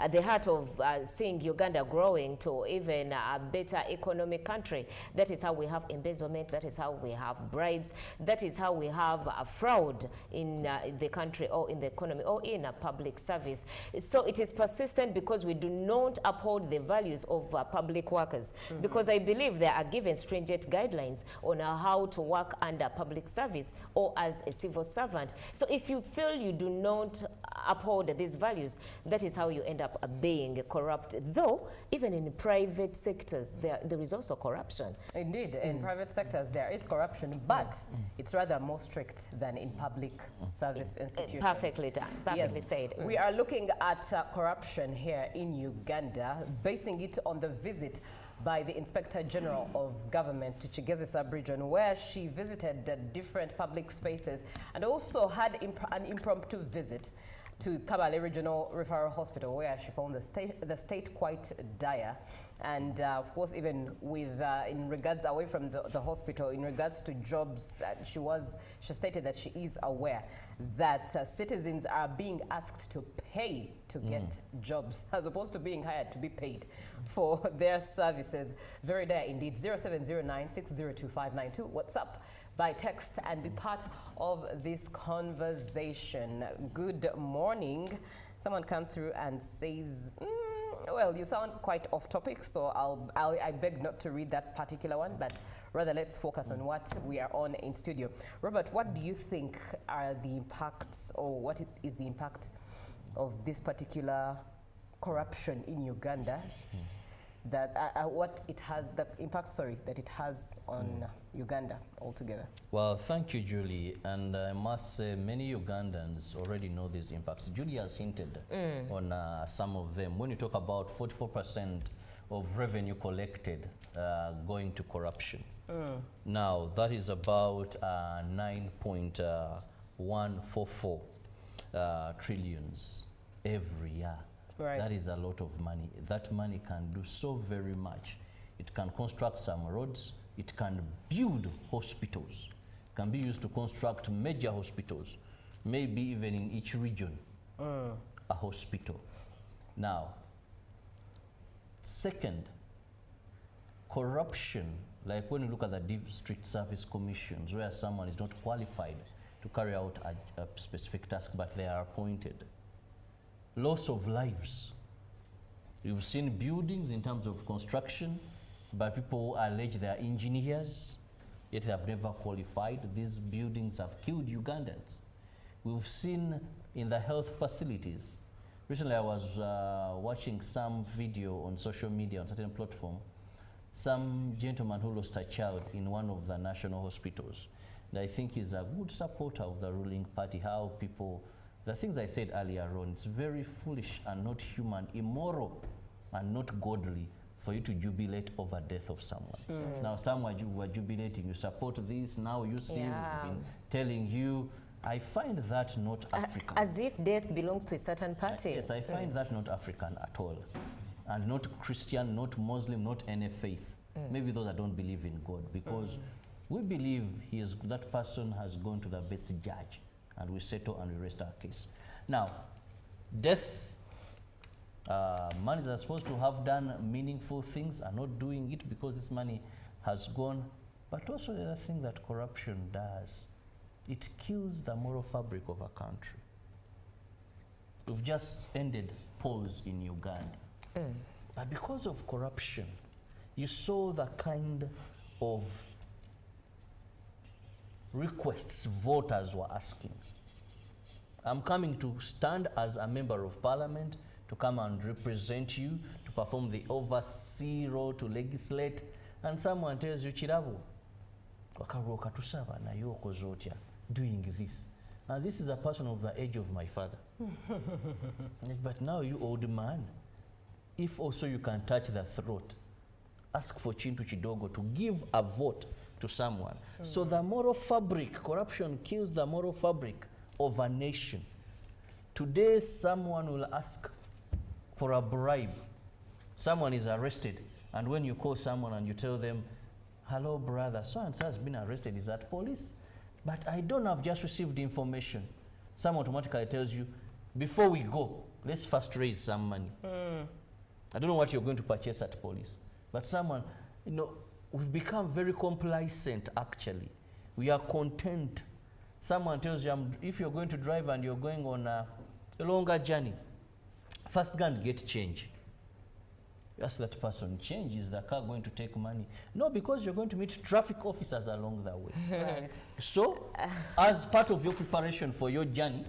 at the heart of seeing Uganda growing to even a better economic country, that is how we have embezzlement, that is how we have bribes, that is how we have fraud in the country or in the economy or in a public service. So it is persistent because we do not uphold the values of public workers, because I believe they are given stringent guidelines on how to work under public service or as a civil servant. So if you feel you do not uphold these values, that is how you end up being corrupt. Though even in private sectors, sectors, there is also corruption. Indeed, in private sectors there is corruption, but it's rather more strict than in public service institutions. Perfectly done, perfectly said. We are looking at corruption here in Uganda, basing it on the visit by the Inspector General of Government to Kigezi sub-region, where she visited different public spaces and also had an impromptu visit to Kabale Regional Referral Hospital, where she found the state quite dire. And of course, even with in regards away from the hospital, in regards to jobs, she stated that she is aware that citizens are being asked to pay to get jobs, as opposed to being hired to be paid for their services. Very dire indeed. 0709602592. WhatsApp by text and be part of this conversation. Good morning. Someone comes through and says, well, you sound quite off topic, so I beg not to read that particular one, but rather let's focus on what we are on in studio. Robert, what do you think are the impacts, or what is the impact of this particular corruption in Uganda? That what it has, the impact, that it has on Uganda altogether. Well, thank you, Julie. And I must say many Ugandans already know these impacts. Julie has hinted on some of them. When you talk about 44% of revenue collected going to corruption. Now, that is about 9.144 trillions every year. Right. That is a lot of money. That money can do so very much. It can construct some roads. It can build hospitals. It can be used to construct major hospitals, maybe even in each region, a hospital. Now, second, corruption, like when you look at the district service commissions, where someone is not qualified to carry out a specific task, but they are appointed. Loss of lives. You've seen buildings in terms of construction, but people allege they are engineers, yet they have never qualified. These buildings have killed Ugandans. We've seen in the health facilities. Recently I was watching some video on social media, on certain platform, some gentleman who lost a child in one of the national hospitals. And I think he's a good supporter of the ruling party, how people, the things I said earlier on, it's very foolish and not human, immoral and not godly for you to jubilate over death of someone. Now, someone you were jubilating, you support this, now you see been telling you, I find that not African. As if death belongs to a certain party. Yes, I find that not African at all. And not Christian, not Muslim, not any faith. Maybe those that don't believe in God, because we believe that person has gone to the best judge, and we settle and we rest our case. Now, death, money that are supposed to have done meaningful things are not doing it because this money has gone. But also the other thing that corruption does, it kills the moral fabric of a country. We've just ended polls in Uganda. But because of corruption, you saw the kind of requests voters were asking. I'm coming to stand as a member of parliament to come and represent you, to perform the oversee role, to legislate, and someone tells you, Chirabo, wakaroka tusaba na yoko zotia, doing this. And this is a person of the age of my father. But now you old man, if also you can touch the throat, ask for Chintu Chidogo to give a vote to someone. So the moral fabric, corruption kills the moral fabric of a nation. Today, someone will ask for a bribe. Someone is arrested, and when you call someone and you tell them, hello brother, so-and-so has been arrested, is that police? But I don't have just received information. Someone automatically tells you, before we go, let's first raise some money. I don't know what you're going to purchase at police. But someone, you know, we've become very complacent actually. We are content. Someone tells you, if you're going to drive and you're going on a longer journey, first go and get change. You ask that person, change, is the car going to take money? No, because you're going to meet traffic officers along the way. Right. So, as part of your preparation for your journey,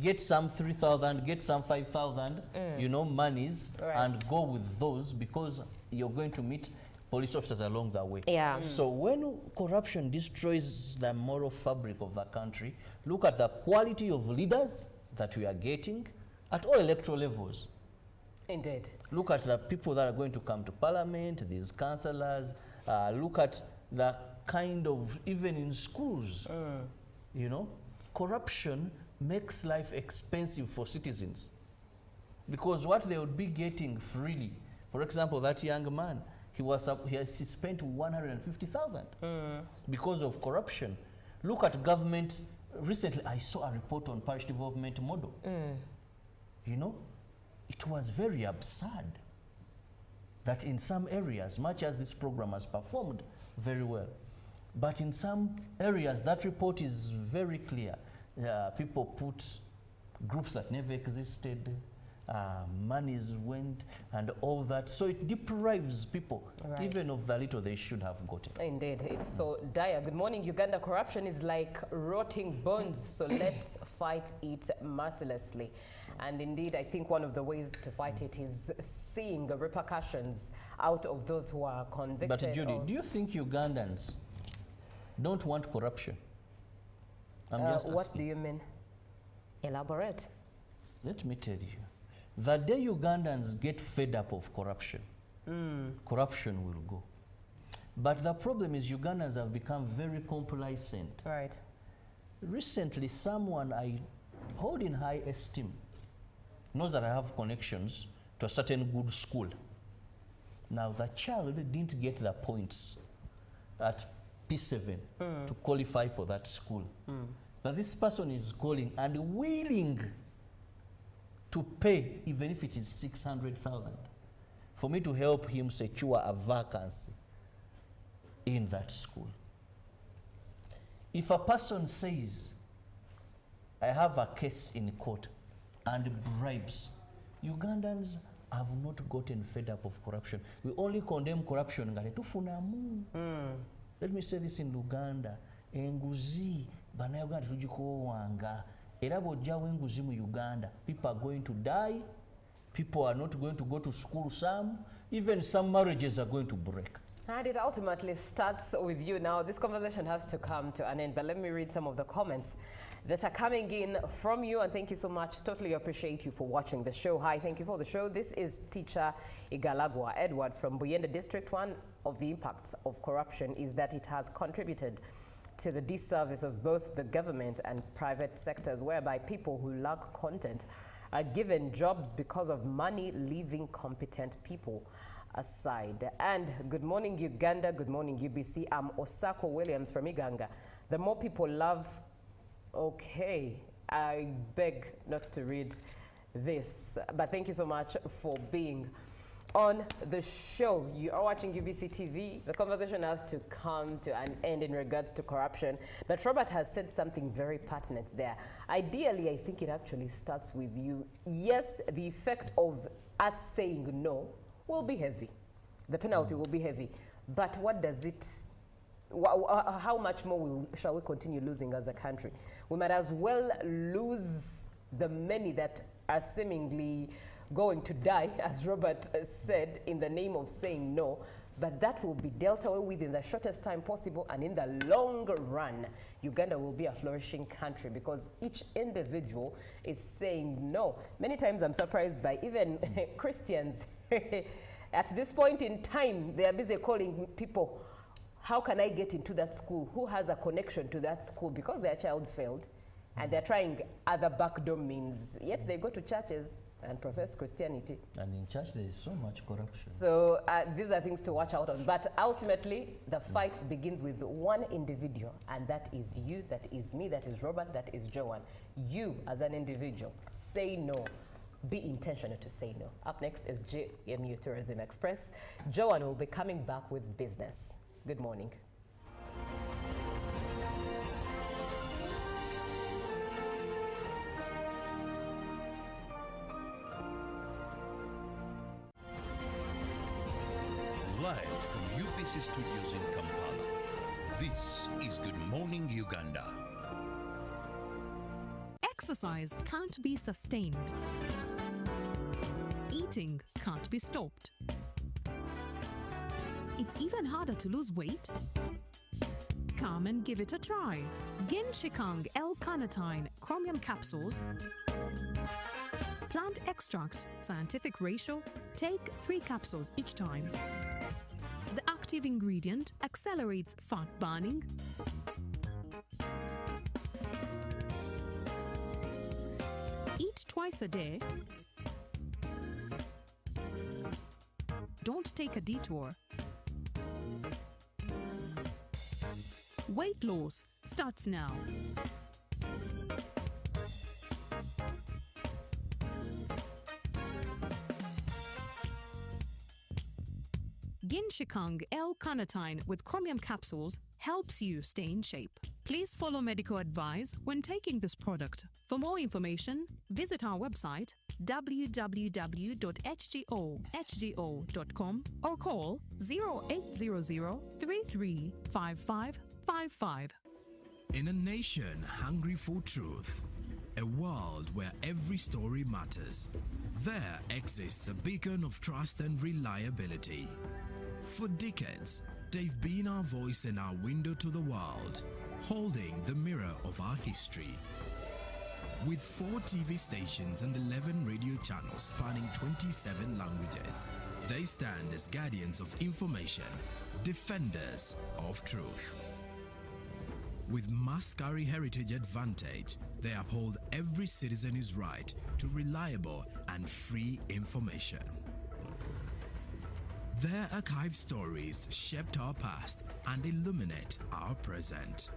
get some 3,000, get some 5,000, you know, monies, and go with those because you're going to meet police officers along the way. Yeah. So when corruption destroys the moral fabric of the country, look at the quality of leaders that we are getting at all electoral levels. Indeed. Look at the people that are going to come to parliament, these councillors. Look at the kind of, even in schools, you know, corruption makes life expensive for citizens. Because what they would be getting freely, for example, that young man, he spent 150,000 because of corruption. Look at government. Recently, I saw a report on parish development model. You know, it was very absurd that in some areas, much as this program has performed very well, but in some areas, that report is very clear. People put groups that never existed, monies went, and all that. So it deprives people even of the little they should have gotten. Indeed, it's so dire. Good morning, Uganda. Corruption is like rotting bones, so let's fight it mercilessly. And indeed, I think one of the ways to fight it is seeing the repercussions out of those who are convicted. But Judy, do you think Ugandans don't want corruption? What do you mean? Elaborate. Let me tell you. The day Ugandans get fed up of corruption, corruption will go. But the problem is Ugandans have become very complacent. Right. Recently, someone I hold in high esteem knows that I have connections to a certain good school. Now, the child didn't get the points at P7 to qualify for that school. But this person is calling and willing to pay, even if it is 600,000, for me to help him secure a vacancy in that school. If a person says, I have a case in court and bribes, Ugandans have not gotten fed up of corruption. We only condemn corruption. Let me say this in Uganda. Enguzi, banayuganda tujikowanga. Era bw'ojjawo enguzi mu Uganda, people are going to die, people are not going to go to school, even some marriages are going to break. And it ultimately starts with you. Now, this conversation has to come to an end, but let me read some of the comments that are coming in from you, and thank you so much. Totally appreciate you for watching the show. Hi, thank you for the show. This is teacher Igalagwa Edward from Buyende District. One of the impacts of corruption is that it has contributed to the disservice of both the government and private sectors, whereby people who lack content are given jobs because of money, leaving competent people aside. And good morning, Uganda. Good morning, UBC. I'm Osako Williams from Iganga. The more people love... Okay, I beg not to read this, but thank you so much for being on the show. You are watching UBC TV. The conversation has to come to an end in regards to corruption. But Robert has said something very pertinent there. Ideally, I think it actually starts with you. Yes, the effect of us saying no will be heavy. The penalty will be heavy. But what does it... how much more shall we continue losing as a country? We might as well lose the many that are seemingly going to die, as Robert said, in the name of saying no, but that will be dealt away with in the shortest time possible, and in the long run, Uganda will be a flourishing country because each individual is saying no. Many times I'm surprised by even Christians. At this point in time, they are busy calling people, how can I get into that school? Who has a connection to that school? Because their child failed and they're trying other backdoor means. Yet they go to churches and profess Christianity. And in church there is so much corruption. So these are things to watch out on. But ultimately, the fight begins with one individual, and that is you, that is me, that is Robert, that is Joanne. You as an individual, say no. Be intentional to say no. Up next is GMU Tourism Express. Joanne will be coming back with business. Good morning. Live from UBC Studios in Kampala, this is Good Morning Uganda. Exercise can't be sustained. Eating can't be stopped. It's even harder to lose weight. Come and give it a try. Ginshikang L-carnitine chromium capsules. Plant extract, scientific ratio. Take 3 capsules each time. The active ingredient accelerates fat burning, eat twice a day. Don't take a detour. Weight loss starts now. Ginshikang L-carnitine with chromium capsules helps you stay in shape. Please follow medical advice when taking this product. For more information, visit our website www.hgo.com or call 0800 335555. In a nation hungry for truth, a world where every story matters, there exists a beacon of trust and reliability. For decades, they've been our voice and our window to the world, holding the mirror of our history. With 4 TV stations and 11 radio channels spanning 27 languages, they stand as guardians of information, defenders of truth. With Mascari Heritage Advantage, they uphold every citizen's right to reliable and free information. Their archive stories shaped our past and illuminate our present.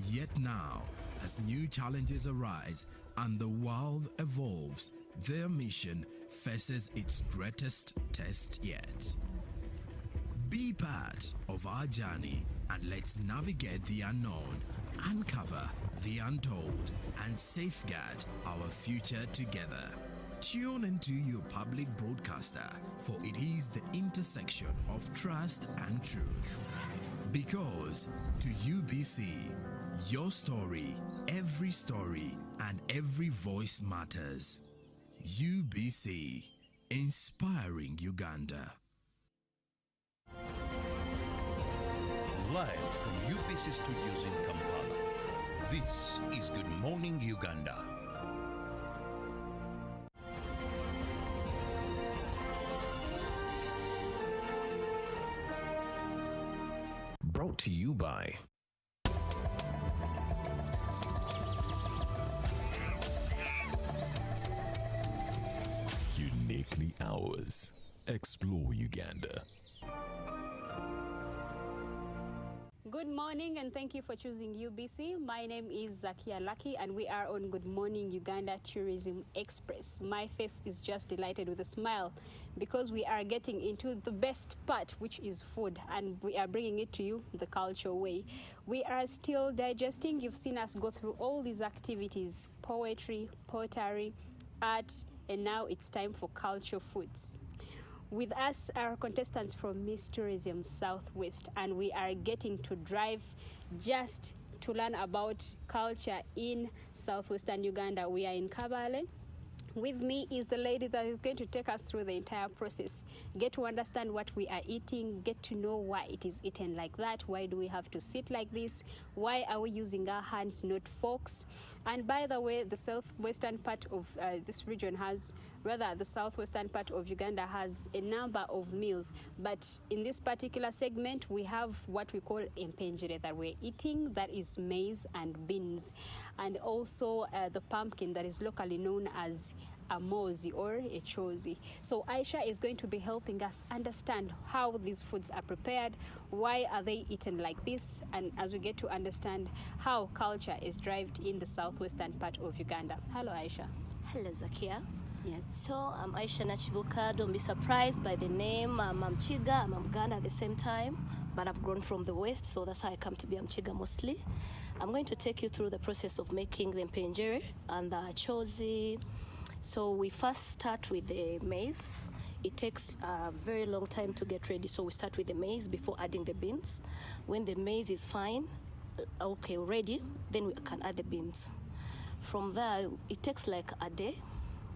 Yet now, as new challenges arise and the world evolves, their mission faces its greatest test yet. Be part of our journey and let's navigate the unknown, uncover the untold, and safeguard our future together. Tune into your public broadcaster, for it is the intersection of trust and truth. Because to UBC, your story, and every voice matters. UBC, inspiring Uganda. Live from UBC Studios in Kampala, this is Good Morning Uganda. Brought to you by Uniquely Ours. Explore Uganda. Good morning and thank you for choosing UBC. My name is Zakia Lucky and we are on Good Morning Uganda Tourism Express. My face is just delighted with a smile because we are getting into the best part, which is food, and we are bringing it to you the cultural way. We are still digesting. You've seen us go through all these activities: poetry, pottery, art, and now it's time for cultural foods. With us are contestants from Miss Tourism Southwest, and we are getting to drive just to learn about culture in southwestern Uganda. We are in Kabale. With me is the lady that is going to take us through the entire process, get to understand what we are eating, get to know why it is eaten like that, why do we have to sit like this, why are we using our hands, not forks. And by the way, the southwestern part of this region has, rather the southwestern part of Uganda has a number of meals, but in this particular segment we have what we call empenjere that we're eating, that is maize and beans, and also the pumpkin that is locally known as a mozi or a chozi. So Aisha is going to be helping us understand how these foods are prepared, why are they eaten like this, and as we get to understand how culture is derived in the southwestern part of Uganda. Hello Aisha. Hello Zakia. Yes. So I'm Aisha Nachibuka. Don't be surprised by the name. I'm Chiga. I'm Uganda at the same time, but I've grown from the West, so that's how I come to be Chiga mostly. I'm going to take you through the process of making the mpenjere and the chozi. So we first start with the maize. It takes a very long time to get ready, so we start with the maize before adding the beans. When the maize is fine, ready, then we can add the beans. From there, it takes like a day,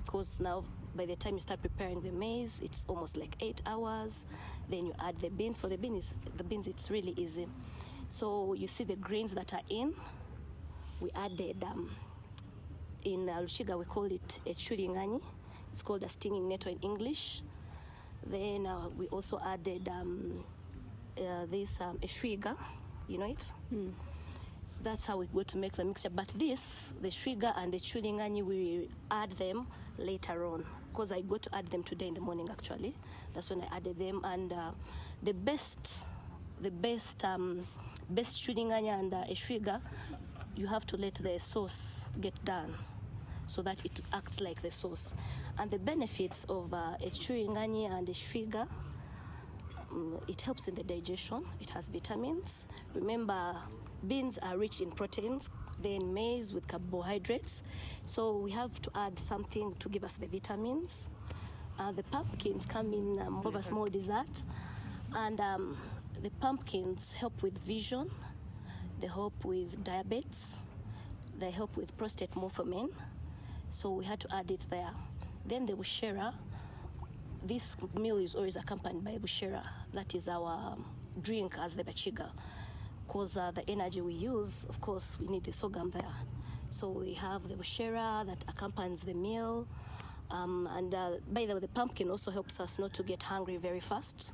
because now by the time you start preparing the maize, it's almost like 8 hours. Then you add the beans. For the beans, it's really easy. So you see the grains that are in. We added, in Lushiga, we call it a churingani. It's called a stinging nettle in English. Then we also added this eshwiga, you know it? That's how we go to make the mixture. But this, the shwiga and the churingani, we add them later on, because I go to add them today in the morning actually. That's when I added them. And the best churingani and eshwiga, you have to let the sauce get done so that it acts like the sauce. And the benefits of a churingani and a shwiga, it helps in the digestion. It has vitamins. Remember, beans are rich in proteins, then maize with carbohydrates. So we have to add something to give us the vitamins. The pumpkins come in more of a small dessert. And the pumpkins help with vision. They help with diabetes. They help with prostate more for men. So we had to add it there. Then the bushera. This meal is always accompanied by bushera. That is our drink as the bachiga. Because the energy we use, of course, we need the sorghum there. So we have the bushera that accompanies the meal. And by the way, the pumpkin also helps us not to get hungry very fast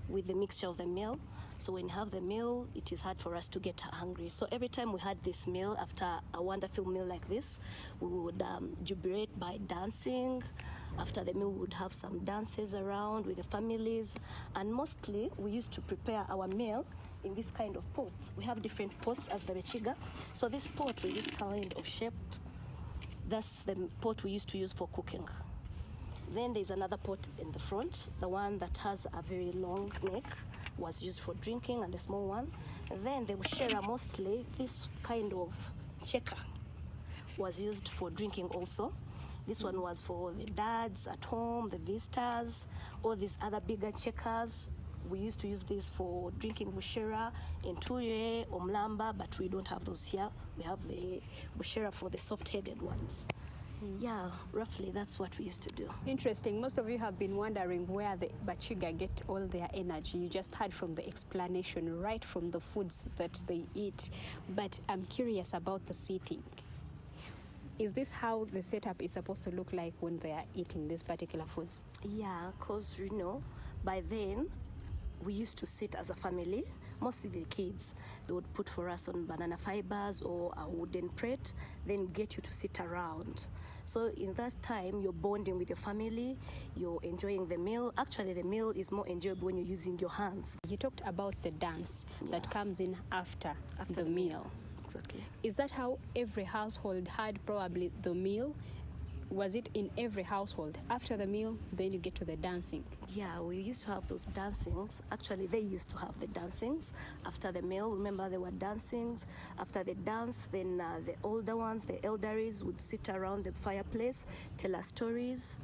with the mixture of the meal. So when you have the meal, it is hard for us to get hungry. So every time we had this meal, after a wonderful meal like this, we would jubilate by dancing. After the meal, we would have some dances around with the families. And mostly, we used to prepare our meal in this kind of pots. We have different pots as the bechiga. So this pot with this kind of shape, that's the pot we used to use for cooking. Then there's another pot in the front, the one that has a very long neck, was used for drinking, and the small one. And then the bushera, mostly this kind of checker, was used for drinking also. This one was for the dads at home, the visitors, all these other bigger checkers. We used to use this for drinking bushera in Tuye or Mlamba, but we don't have those here. We have the bushera for the soft-headed ones. Yeah, roughly that's what we used to do. Interesting. Most of you have been wondering where the Bachiga get all their energy. You just heard from the explanation, right from the foods that they eat. But I'm curious about the seating. Is this how the setup is supposed to look like when they are eating these particular foods? Yeah, because, you know, by then, we used to sit as a family, mostly the kids. They would put for us on banana fibers or a wooden plate, then get you to sit around. So in that time, you're bonding with your family, you're enjoying the meal. Actually, the meal is more enjoyable when you're using your hands. You talked about the dance that comes in after the meal. Exactly. Is that how every household had probably the meal? Was it in every household? After the meal, then you get to the dancing. Yeah, we used to have those dancings. Actually, they used to have the dancings after the meal. Remember, there were dancings. After the dance, then the older ones, the elderlies, would sit around the fireplace, tell us stories.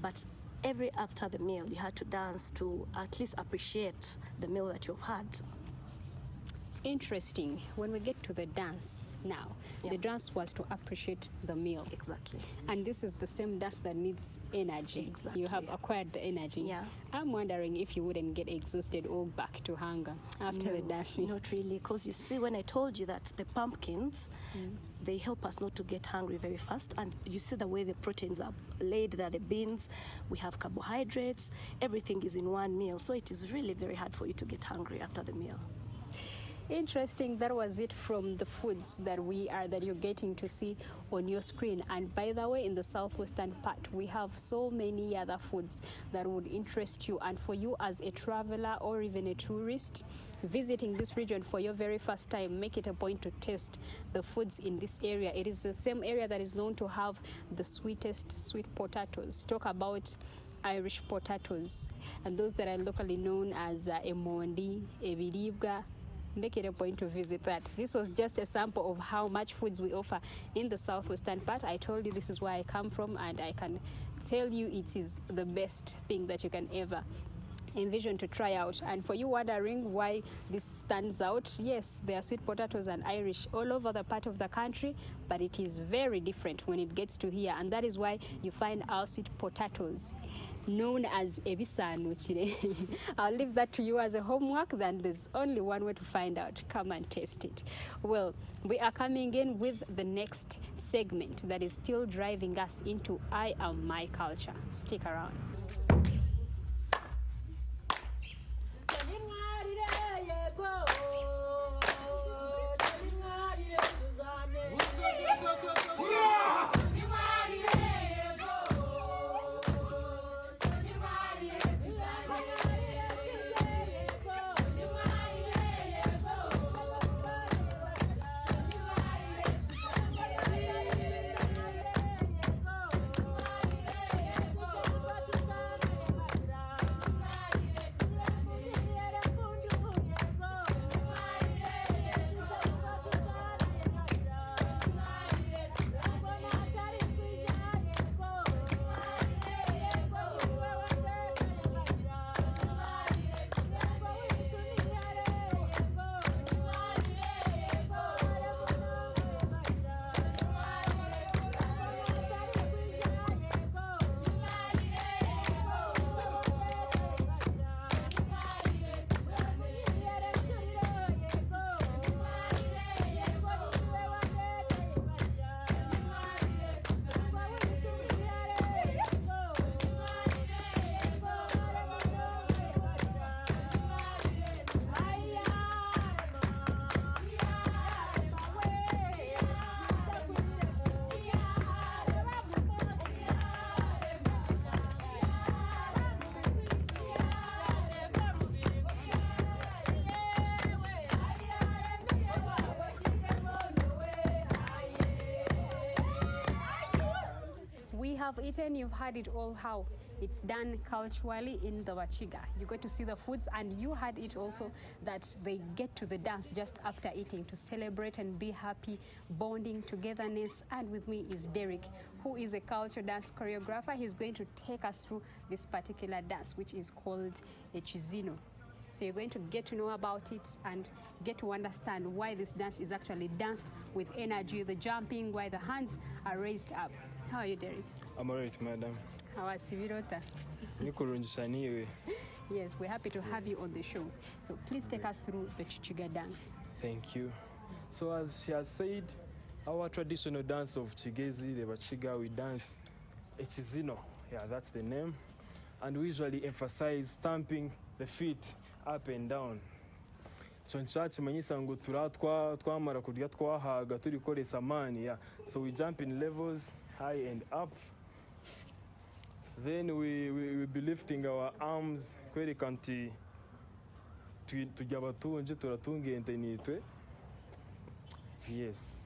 But every after the meal, you had to dance to at least appreciate the meal that you've had. Interesting. When we get to the dance now, the dance was to appreciate the meal. Exactly. And this is the same dance that needs energy. Exactly. You have acquired the energy. Yeah. I'm wondering if you wouldn't get exhausted or back to hunger after the dancing. Not really, because you see, when I told you that the pumpkins, they help us not to get hungry very fast. And you see the way the proteins are laid there, the beans, we have carbohydrates, everything is in one meal. So it is really very hard for you to get hungry after the meal. Interesting. That was it from the foods that you're getting to see on your screen. And by the way, in the southwestern part, we have so many other foods that would interest you. And for you as a traveler or even a tourist visiting this region for your very first time, make it a point to taste the foods in this area. It is the same area that is known to have the sweetest sweet potatoes. Talk about Irish potatoes, and those that are locally known as emondi, ebiribwa. Make it a point to visit that. This was just a sample of how much foods we offer in the southwestern part. I told you this is where I come from, and I can tell you it is the best thing that you can ever envisioned to try out. And for you wondering why this stands out, yes, there are sweet potatoes and Irish all over the part of the country, but it is very different when it gets to here, and that is why you find our sweet potatoes known as ebisanu. I'll leave that to you as a homework. Then there's only one way to find out. Come and taste it. Well, we are coming in with the next segment that is still driving us into I Am My Culture. Stick around. Have eaten, you've had it all, how it's done culturally in the Wachiga. You got to see the foods, and you had it also that they get to the dance just after eating to celebrate and be happy, bonding, togetherness. And with me is Derek, who is a culture dance choreographer. He's going to take us through this particular dance, which is called a chizino. So you're going to get to know about it and get to understand why this dance is actually danced with energy, the jumping, why the hands are raised up. How are you, Derek? I'm alright, madam. How are Sivirota? Yes, we're happy to have you on the show. So please take us through the Chichiga dance. Thank you. So as she has said, our traditional dance of Chigezi, the Wachiga, we dance a chizino. Yeah, that's the name. And we usually emphasize stamping the feet up and down. So we jump in levels, high and up. Then we will be lifting our arms kweri kanti tujabatunje turatunge entenitwe. Yes.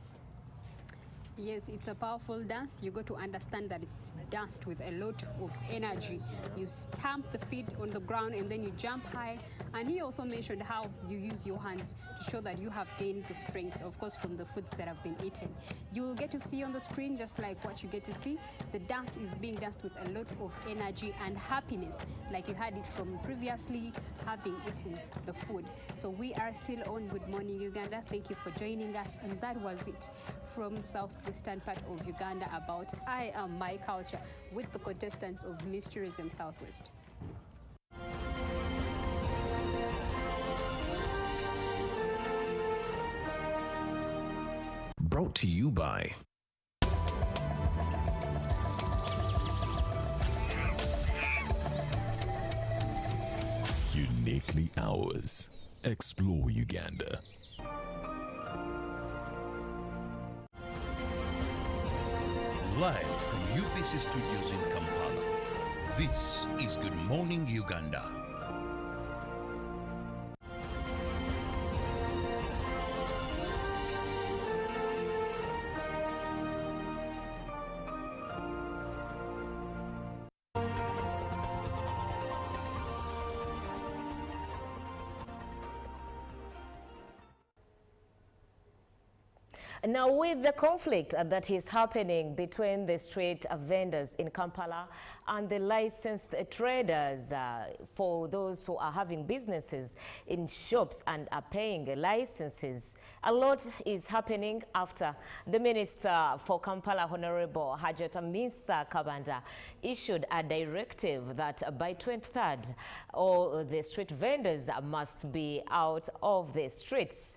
Yes, it's a powerful dance. You got to understand that it's danced with a lot of energy. You stamp the feet on the ground and then you jump high. And he also mentioned how you use your hands to show that you have gained the strength, of course, from the foods that have been eaten. You will get to see on the screen, just like what you get to see, the dance is being danced with a lot of energy and happiness, like you had it from previously having eaten the food. So we are still on Good Morning Uganda. Thank you for joining us. And that was it from southwestern part of Uganda about I Am My Culture with the contestants of Miss Tourism Southwest. Brought to you by Uniquely Ours. Explore Uganda. Live from UBC Studios in Kampala, this is Good Morning Uganda. Now, with the conflict that is happening between the street vendors in Kampala and the licensed traders, for those who are having businesses in shops and are paying licenses, a lot is happening after the Minister for Kampala, Honorable Hajat Misa Kabanda, issued a directive that by 23rd, all the street vendors must be out of the streets.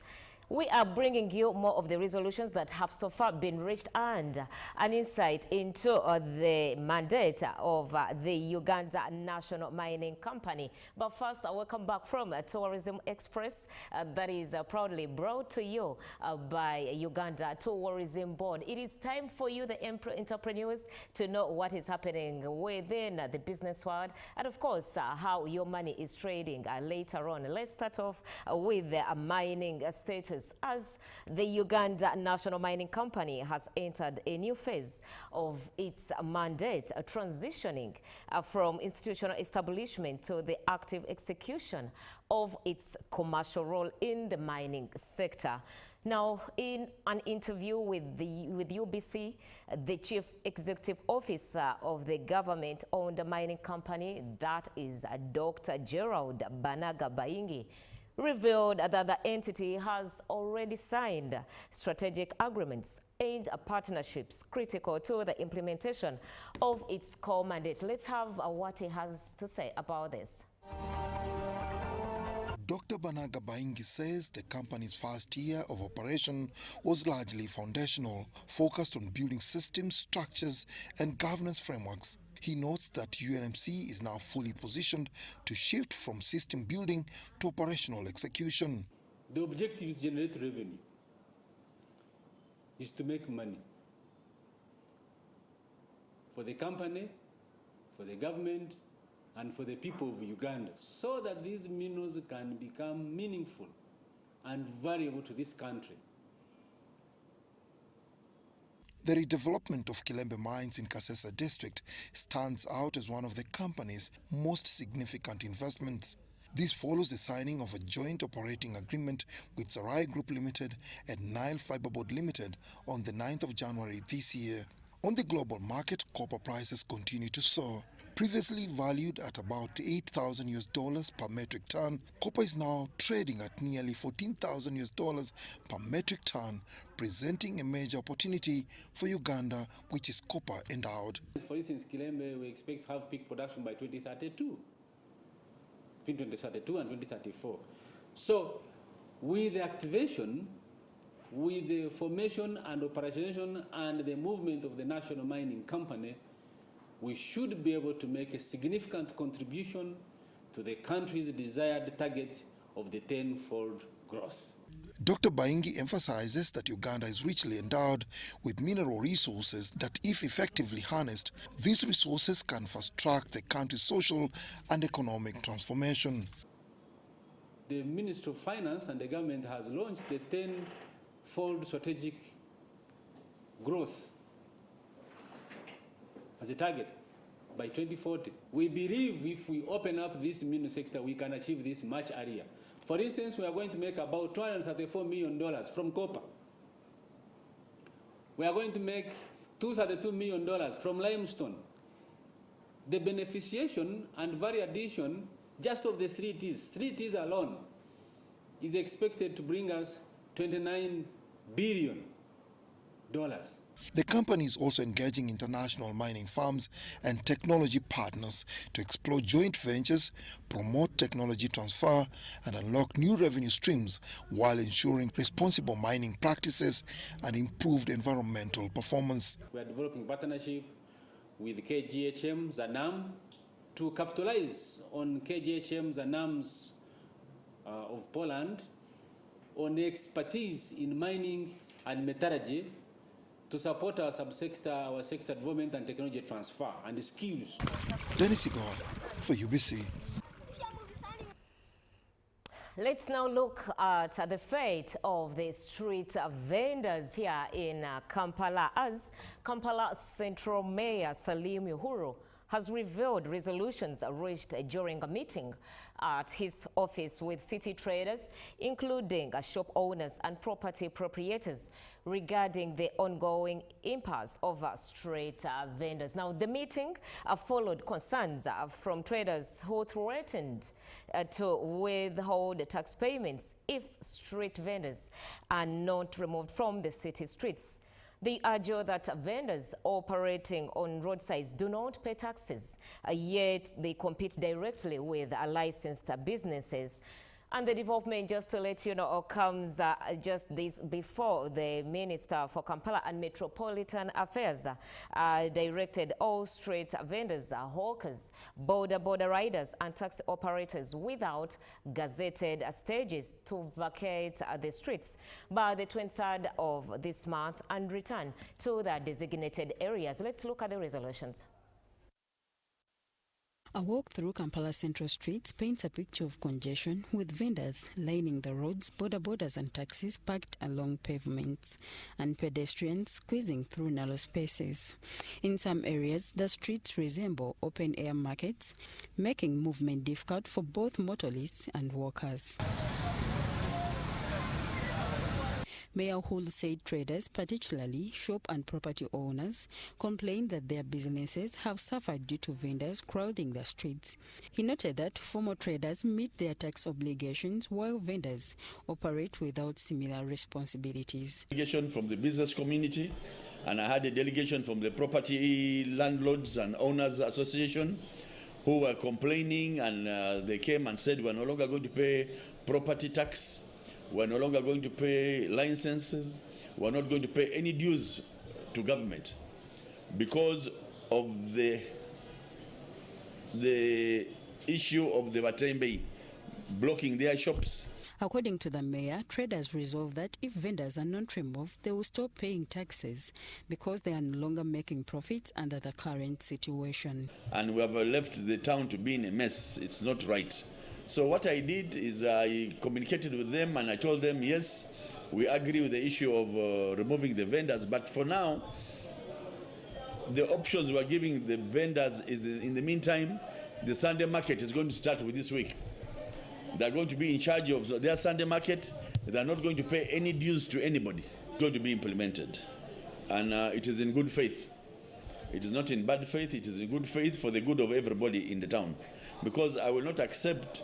We are bringing you more of the resolutions that have so far been reached and an insight into the mandate of the Uganda National Mining Company. But first, welcome back from Tourism Express that is proudly brought to you by Uganda Tourism Board. It is time for you, the entrepreneurs, to know what is happening within the business world and, of course, how your money is trading later on. Let's start off with the mining status, as the Uganda National Mining Company has entered a new phase of its mandate, transitioning from institutional establishment to the active execution of its commercial role in the mining sector. Now, in an interview with UBC, the Chief Executive Officer of the government-owned mining company, that is Dr. Gerald Banaga Baingi, revealed that the entity has already signed strategic agreements and partnerships critical to the implementation of its core mandate. Let's have what he has to say about this. Dr. Banaga Baingi says the company's first year of operation was largely foundational, focused on building systems, structures, and governance frameworks. He notes that UNMC is now fully positioned to shift from system building to operational execution. The objective is to generate revenue, is to make money for the company, for the government, and for the people of Uganda, so that these minerals can become meaningful and valuable to this country. The redevelopment of Kilembe mines in Kasesa district stands out as one of the company's most significant investments. This follows the signing of a joint operating agreement with Sarai Group Limited and Nile Fiberboard Limited on the 9th of January this year. On the global market, copper prices continue to soar. Previously valued at about $8,000 per metric ton, copper is now trading at nearly $14,000 per metric ton, presenting a major opportunity for Uganda, which is copper endowed. For instance, Kilembe, we expect to have peak production by 2032, between 2032 and 2034. So, with the activation, with the formation and operation and the movement of the National Mining Company, we should be able to make a significant contribution to the country's desired target of the tenfold growth. Dr. Baingi emphasizes that Uganda is richly endowed with mineral resources that, if effectively harnessed, these resources can fast-track the country's social and economic transformation. The Ministry of Finance and the government has launched the tenfold strategic growth as a target by 2040. We believe if we open up this mineral sector, we can achieve this much earlier. For instance, we are going to make about $234 million from copper. We are going to make $232 million from limestone. The beneficiation and value addition just of the 3Ts alone is expected to bring us $29 billion. The company is also engaging international mining firms and technology partners to explore joint ventures, promote technology transfer, and unlock new revenue streams while ensuring responsible mining practices and improved environmental performance. We are developing partnership with KGHM, Zanam, to capitalize on KGHM, Zanam's of Poland on expertise in mining and metallurgy, to support our subsector, our sector development and technology transfer and skills. Dennis Igor for UBC. Let's now look at the fate of the street vendors here in Kampala, as Kampala Central Mayor Salim Uhuru has revealed resolutions reached during a meeting at his office with city traders, including shop owners and property proprietors, regarding the ongoing impasse over street vendors. Now, the meeting followed concerns from traders who threatened to withhold tax payments if street vendors are not removed from the city streets. They argue that vendors operating on roadsides do not pay taxes, yet they compete directly with licensed businesses. And the development, just to let you know, comes just this before the Minister for Kampala and Metropolitan Affairs directed all street vendors, hawkers, border riders and taxi operators without gazetted stages to vacate the streets by the 23rd of this month and return to their designated areas. Let's look at the resolutions. A walk through Kampala central streets paints a picture of congestion, with vendors lining the roads, borders and taxis parked along pavements, and pedestrians squeezing through narrow spaces. In some areas, the streets resemble open-air markets, making movement difficult for both motorists and walkers. Mayor Hull said traders, particularly shop and property owners, complained that their businesses have suffered due to vendors crowding the streets. He noted that former traders meet their tax obligations while vendors operate without similar responsibilities. Delegation from the business community, and I had a delegation from the Property Landlords and Owners Association who were complaining, and they came and said we're no longer going to pay property tax. We're no longer going to pay licenses. We're not going to pay any dues to government because of the issue of the Batembe blocking their shops. According to the mayor, traders resolved that if vendors are not removed, they will stop paying taxes because they are no longer making profits under the current situation. And we have left the town to be in a mess. It's not right. So what I did is I communicated with them and I told them, yes, we agree with the issue of removing the vendors, but for now, the options we're giving the vendors is, in the meantime, the Sunday market is going to start with this week. They're going to be in charge of their Sunday market. They're not going to pay any dues to anybody. It's going to be implemented. And it is in good faith. It is not in bad faith, it is in good faith for the good of everybody in the town. Because I will not accept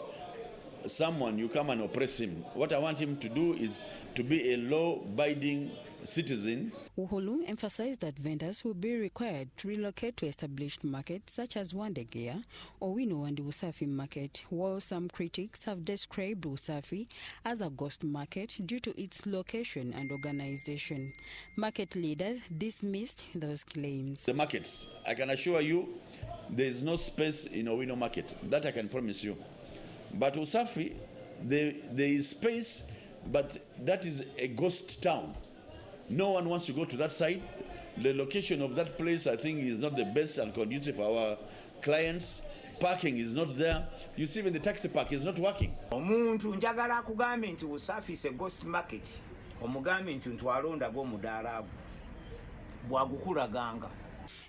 someone, you come and oppress him. What I want him to do is to be a law-abiding citizen. Uhulu emphasized that vendors will be required to relocate to established markets such as Wandegeya or Wino and Usafi market, while some critics have described Usafi as a ghost market due to its location and organization. Market leaders dismissed those claims. The markets, I can assure you, there is no space in Owino market. That I can promise you. But Usafi, there is space, but that is a ghost town. No one wants to go to that side. The location of that place, I think, is not the best and conducive for our clients. Parking is not there. You see, even the taxi park is not working. Omuntu njagala kugambe nti Usafi is a ghost market. Omugambe nti ntwalonda go mudaala bwagukulaganga.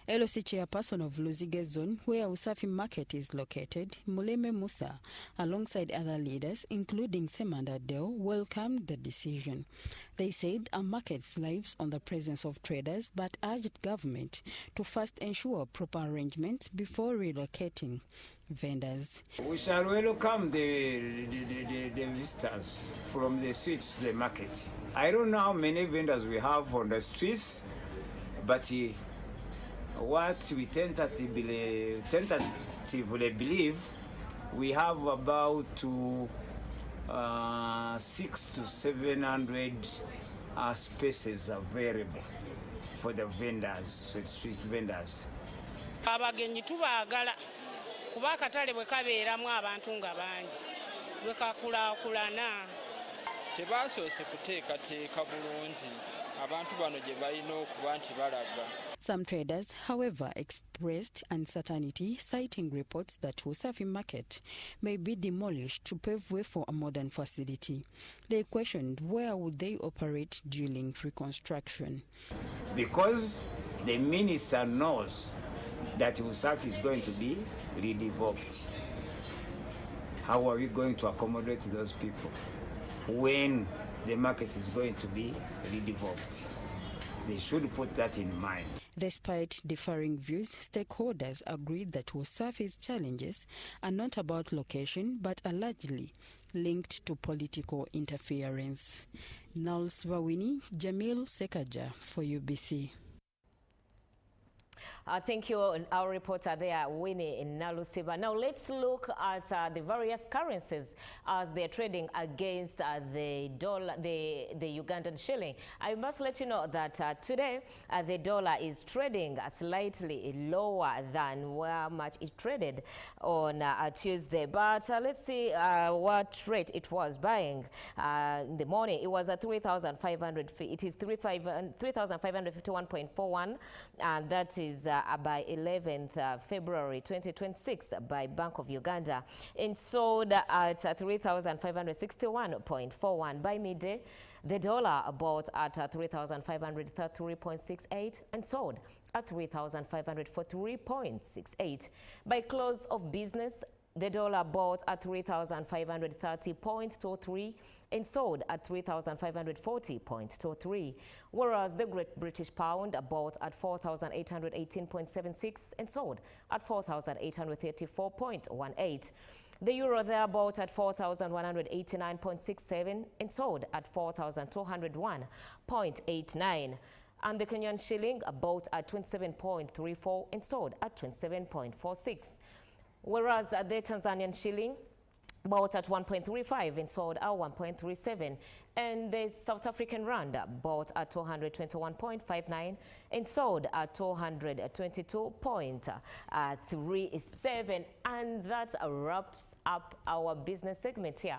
LOC chairperson of Luzige zone, where Usafi market is located, Muleme Musa, alongside other leaders, including Semanda Deo, welcomed the decision. They said a market thrives on the presence of traders, but urged government to first ensure proper arrangements before relocating vendors. We shall welcome the visitors from the streets to the market. I don't know how many vendors we have on the streets, but what we tentatively believe, we have about 600 to 700 spaces available for the vendors, for the street vendors. Abagenyi tubaagala kuba akatale bwe kabeeramu abantu nga bangi bwe kakulaakulana tebasoose kuteekateeka bulungi abantu bano gye balina okuba nti balaga. Some traders, however, expressed uncertainty, citing reports that Usafi market may be demolished to pave way for a modern facility. They questioned where would they operate during reconstruction. Because the minister knows that Usafi is going to be redeveloped. How are we going to accommodate those people when the market is going to be redeveloped? They should put that in mind. Despite differing views, stakeholders agreed that Usafi's challenges are not about location but are largely linked to political interference. Nals Wawini, Jamil Sekaja for UBC. Thank you, our reporter there, Winnie in Nalusiba. Now let's look at the various currencies as they're trading against the dollar, the Ugandan shilling. I must let you know that today the dollar is trading slightly lower than where much it traded on Tuesday. But let's see what rate it was buying in the morning. It was at 3,500. It is 3,551.41, and that is by 11th February 2026 by Bank of Uganda, and sold at 3,561.41 by midday. The dollar bought at 3,533.68 and sold at 3,543.68 by close of business. The dollar bought at 3,530.23 and sold at 3,540.23, whereas the Great British Pound bought at 4,818.76 and sold at 4,834.18. The euro there bought at 4,189.67 and sold at 4,201.89. And the Kenyan shilling bought at 27.34 and sold at 27.46. Whereas the Tanzanian shilling bought at 1.35 and sold at 1.37. And the South African rand bought at 221.59 and sold at 222.37. And that wraps up our business segment here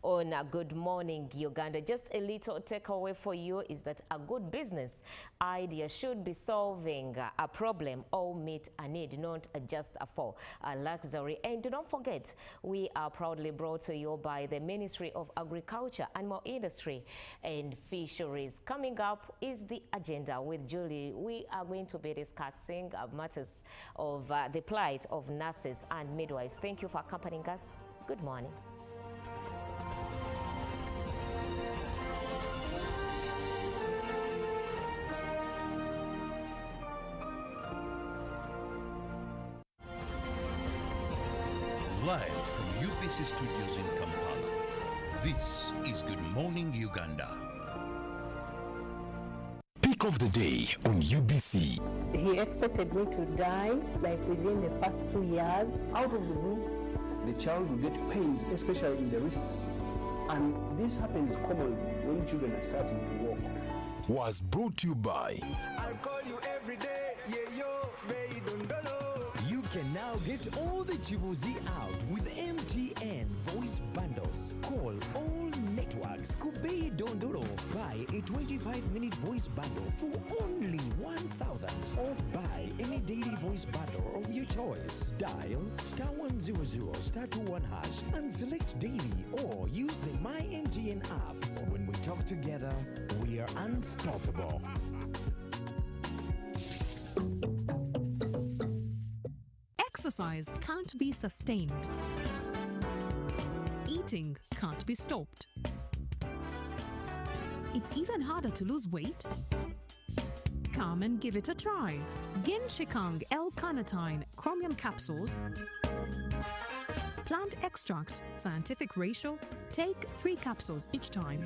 on Good Morning Uganda. Just a little takeaway for you is that a good business idea should be solving a problem or meet a need, not just for a luxury. And do not forget, we are proudly brought to you by the Ministry of Agriculture, Animal Industry and Fisheries. Coming up is the agenda with Julie. We are going to be discussing matters of the plight of nurses and midwives. Thank you for accompanying us. Good morning. Live from UBC Studios in Kampala, this is Good Morning Uganda. Pick of the day on UBC. He expected me to die like within the first 2 years. Out of the blue, the child will get pains, especially in the wrists. And this happens commonly when children are starting to walk. Was brought to you by I'll call you every day, yeah, yo, baby, don't go. You can now get all the Chibuzi out with MTN voice bundles. Call all networks. Kubei Dondoro. Buy a 25-minute voice bundle for only 1,000. Or buy any daily voice bundle of your choice. Dial *100 *21# and select daily, or use the My MTN app. When we talk together, we are unstoppable. Exercise can't be sustained. Eating can't be stopped. It's even harder to lose weight. Come and give it a try. Ginshikang L-carnitine chromium capsules. Plant extract, scientific ratio. Take 3 capsules each time.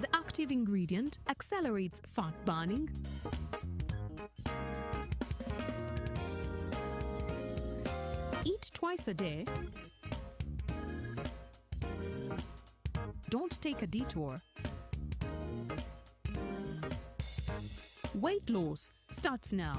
The active ingredient accelerates fat burning, eat twice a day. Don't take a detour. Weight loss starts now.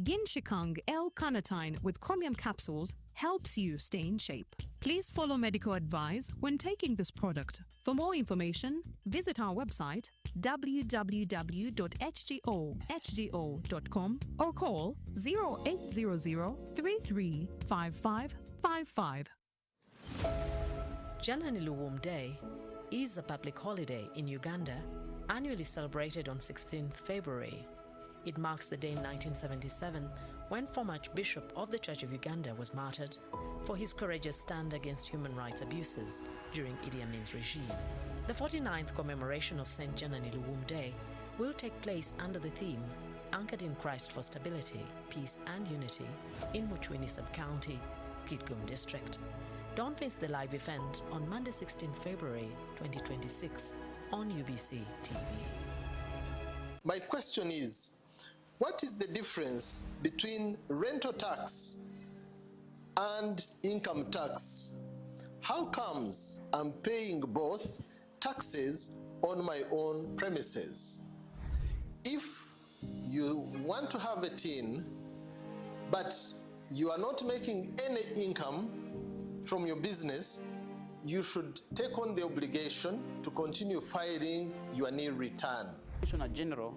Ginshikang L-carnitine with chromium capsules helps you stay in shape. Please follow medical advice when taking this product. For more information, visit our website www.hgo.com or call 0800 335555. Janani Luwum Day is a public holiday in Uganda, annually celebrated on 16th February. It marks the day in 1977 when former Archbishop of the Church of Uganda was martyred for his courageous stand against human rights abuses during Idi Amin's regime. The 49th commemoration of St. Janani Luwum Day will take place under the theme Anchored in Christ for Stability, Peace and Unity in Muchwini Sub-County, Kitgum District. Don't miss the live event on Monday 16 February 2026 on UBC TV. My question is, what is the difference between rental tax and income tax? How comes I'm paying both taxes on my own premises? If you want to have a tin, but you are not making any income from your business, you should take on the obligation to continue filing your nil return. Commissioner General,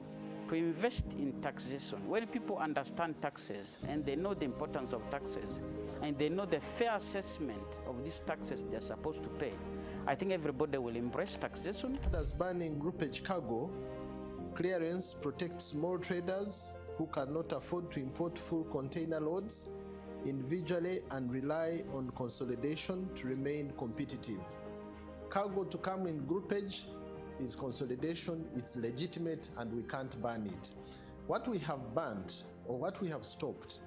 to invest in taxation, when people understand taxes and they know the importance of taxes and they know the fair assessment of these taxes they're supposed to pay, I think everybody will embrace taxation. As banning groupage cargo, clearance protects small traders who cannot afford to import full container loads individually and rely on consolidation to remain competitive. Cargo to come in groupage is consolidation, it's legitimate, and we can't ban it. What we have banned, or what we have stopped,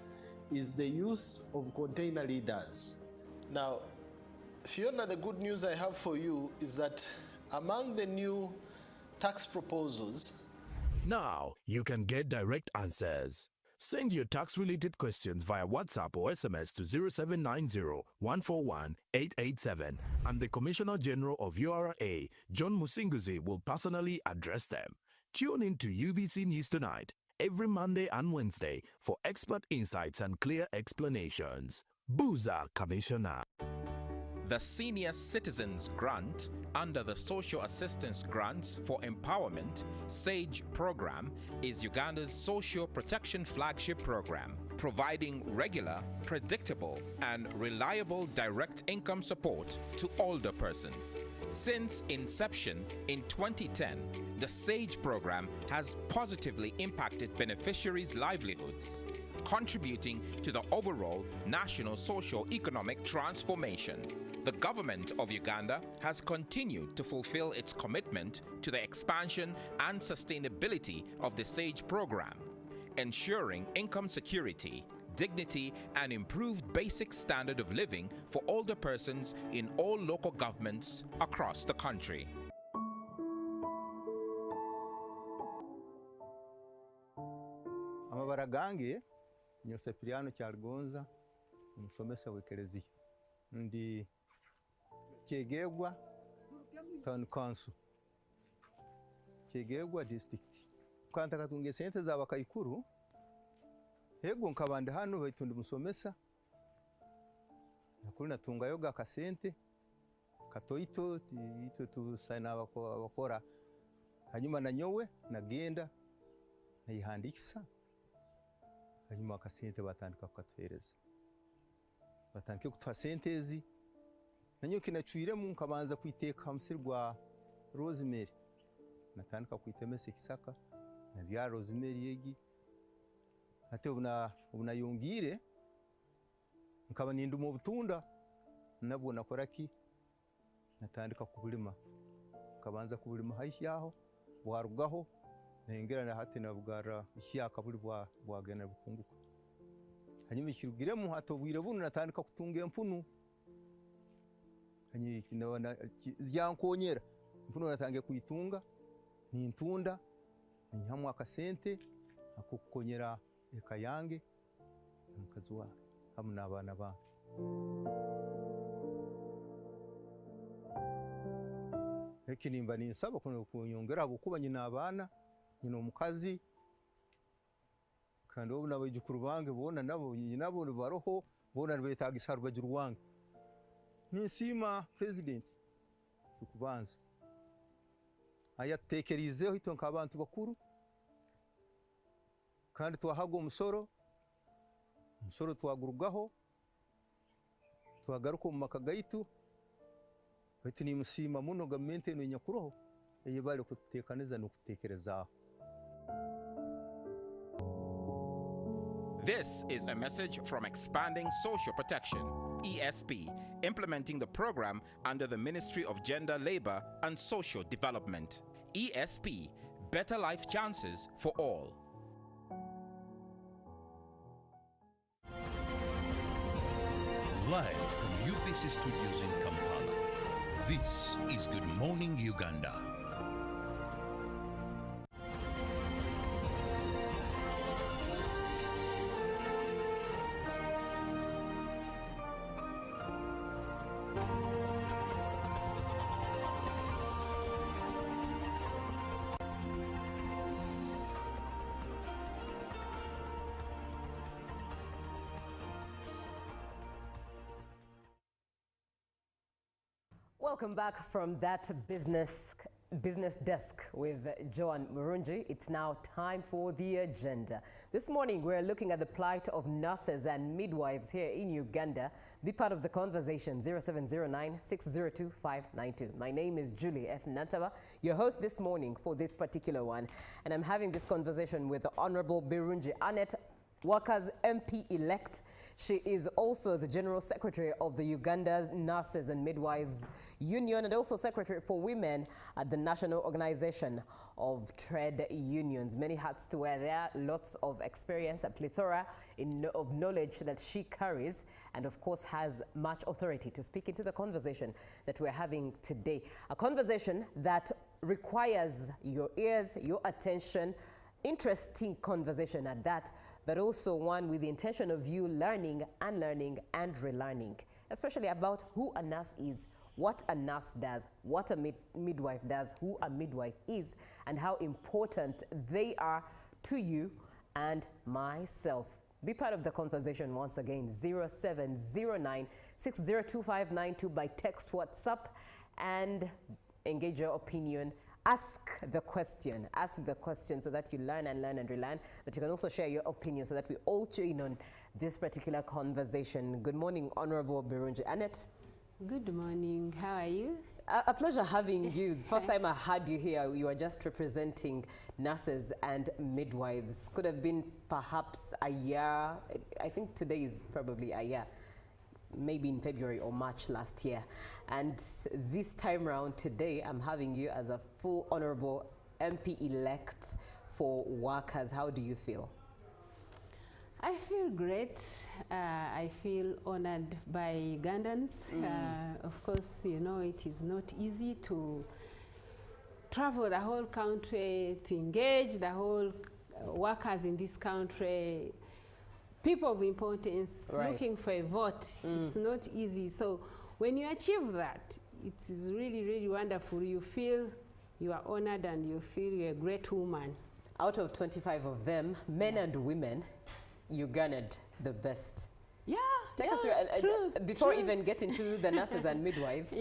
is the use of container leaders. Now, Fiona, the good news I have for you is that among the new tax proposals, now you can get direct answers. Send your tax-related questions via WhatsApp or SMS to 0790-141-887, and the Commissioner General of URA, John Musinguzi, will personally address them. Tune in to UBC News Tonight every Monday and Wednesday for expert insights and clear explanations. Booza Commissioner. The Senior Citizens Grant under the Social Assistance Grants for Empowerment SAGE program is Uganda's social protection flagship program, providing regular, predictable, and reliable direct income support to older persons. Since inception in 2010, the SAGE program has positively impacted beneficiaries' livelihoods, contributing to the overall national socio-economic transformation. The government of Uganda has continued to fulfill its commitment to the expansion and sustainability of the SAGE program, ensuring income security, dignity, and improved basic standard of living for older persons in all local governments across the country. Amabara gange nyose Priano Kyalgonza umusomesa w'ekereziya ndi Kyegegwa Town Council Kyegegwa District kanta katunge sente za bakaikuru hego nkabande hano baitundi musomesa nakuri natunga yoga kasente katoito ito tusaina abakora hanyuma nanyowe nagenda nayihandikisa hanyuma akasente batandika kukatwereza batandike kutwa sentezi nanyo kinacwiremu nkabanza kwiteka musirwa rosemary natandika kwitemesa kisaka na bya rosemary yegi ate ubuna yongire nkaba nindu mu butunda nabwo nakoraki natandika kubulima kabanza kubulima haishaho bwarugaho nengera na hati nabwara ishyaka buri bwagena bukunguka hanyuma ikirugiremu hatobwire bunu natandika kutunga empunu hanyi kinabana zyankonyera empunu natangiye kuyitunga ni ntunda ni hamwe akasente akukonyera eka yange mukazi wa hamwe n'abana ba ekinimba ninsaba kunyongera bukuba nyina abana nyina omukazi kandi obu nabajukuru bange bona nabo baroho bona betagisa rubajuru wange ninsima president tukubanza ayatekerizeho ito nk'abantu bakuru kandi twahaga umusoro twagurugaho twagaruka mu maka gaitu baitu nimusiima muno gavumenti eno enyakuroho eyebale kuteekaniza n'okuteekerezaho. This is a message from Expanding Social Protection, ESP, implementing the program under the Ministry of Gender, Labor and Social Development. ESP, better life chances for all. Live from UBC Studios in Kampala, this is Good Morning Uganda. Welcome back from that business desk with Joan Murungi. It's now time for the agenda. This morning we're looking at the plight of nurses and midwives here in Uganda. Be part of the conversation, 0709-602-592. My name is Julie F. Nantaba, your host this morning for this particular one. And I'm having this conversation with the Honorable Birungi Annette, Workers MP-elect. She is also the General Secretary of the Uganda Nurses and Midwives Union and also Secretary for Women at the National Organization of Trade Unions. Many hats to wear there, lots of experience, a plethora of knowledge that she carries, and of course has much authority to speak into the conversation that we're having today. A conversation that requires your ears, your attention, interesting conversation at that, but also one with the intention of you learning and relearning, especially about who a nurse is, what a nurse does, what a midwife does, who a midwife is, and how important they are to you and myself. Be part of the conversation once again, 0709-602-592 by text, WhatsApp, and engage your opinion. Ask the question so that you learn and relearn, but you can also share your opinion so that we all join on this particular conversation. Good morning, Honorable Birungi Annette. Good morning, how are you? A pleasure having you. The first time I had you here, you were just representing nurses and midwives. Could have been perhaps a year, I think today is probably a year, maybe in February or March last year. And this time around today, I'm having you as a full Honorable MP-elect for workers. How do you feel? I feel great. I feel honored by Ugandans. Of course, you know, it is not easy to travel the whole country, to engage the whole workers in this country, people of importance, looking for a vote. It's not easy. So when you achieve that, it is really, really wonderful. You feel you are honored and you feel you're a great woman. Out of 25 of them, men and women, you garnered the best. Yeah, Take us through, before even getting to the nurses and midwives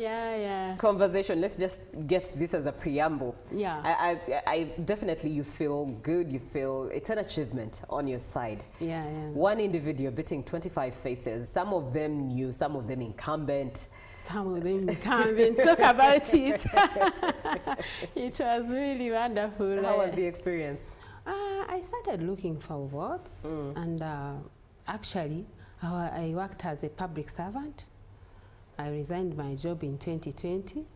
conversation, let's just get this as a preamble. I definitely, you feel good, you feel it's an achievement on your side. One individual beating 25 faces, some of them new, some of them incumbent. Some of them incumbent. Talk about it. It was really wonderful. How was the experience? I started looking for votes, and actually, I worked as a public servant. I resigned my job in 2020,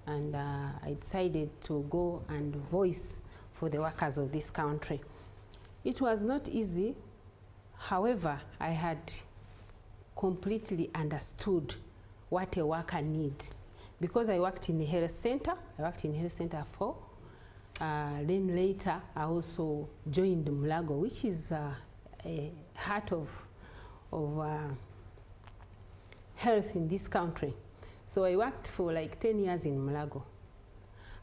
and I decided to go and voice for the workers of this country. It was not easy. However, I had completely understood what a worker needs. Because I worked in the health center, for then later I also joined Mulago, which is a heart of health in this country. So I worked for like 10 years in Mulago,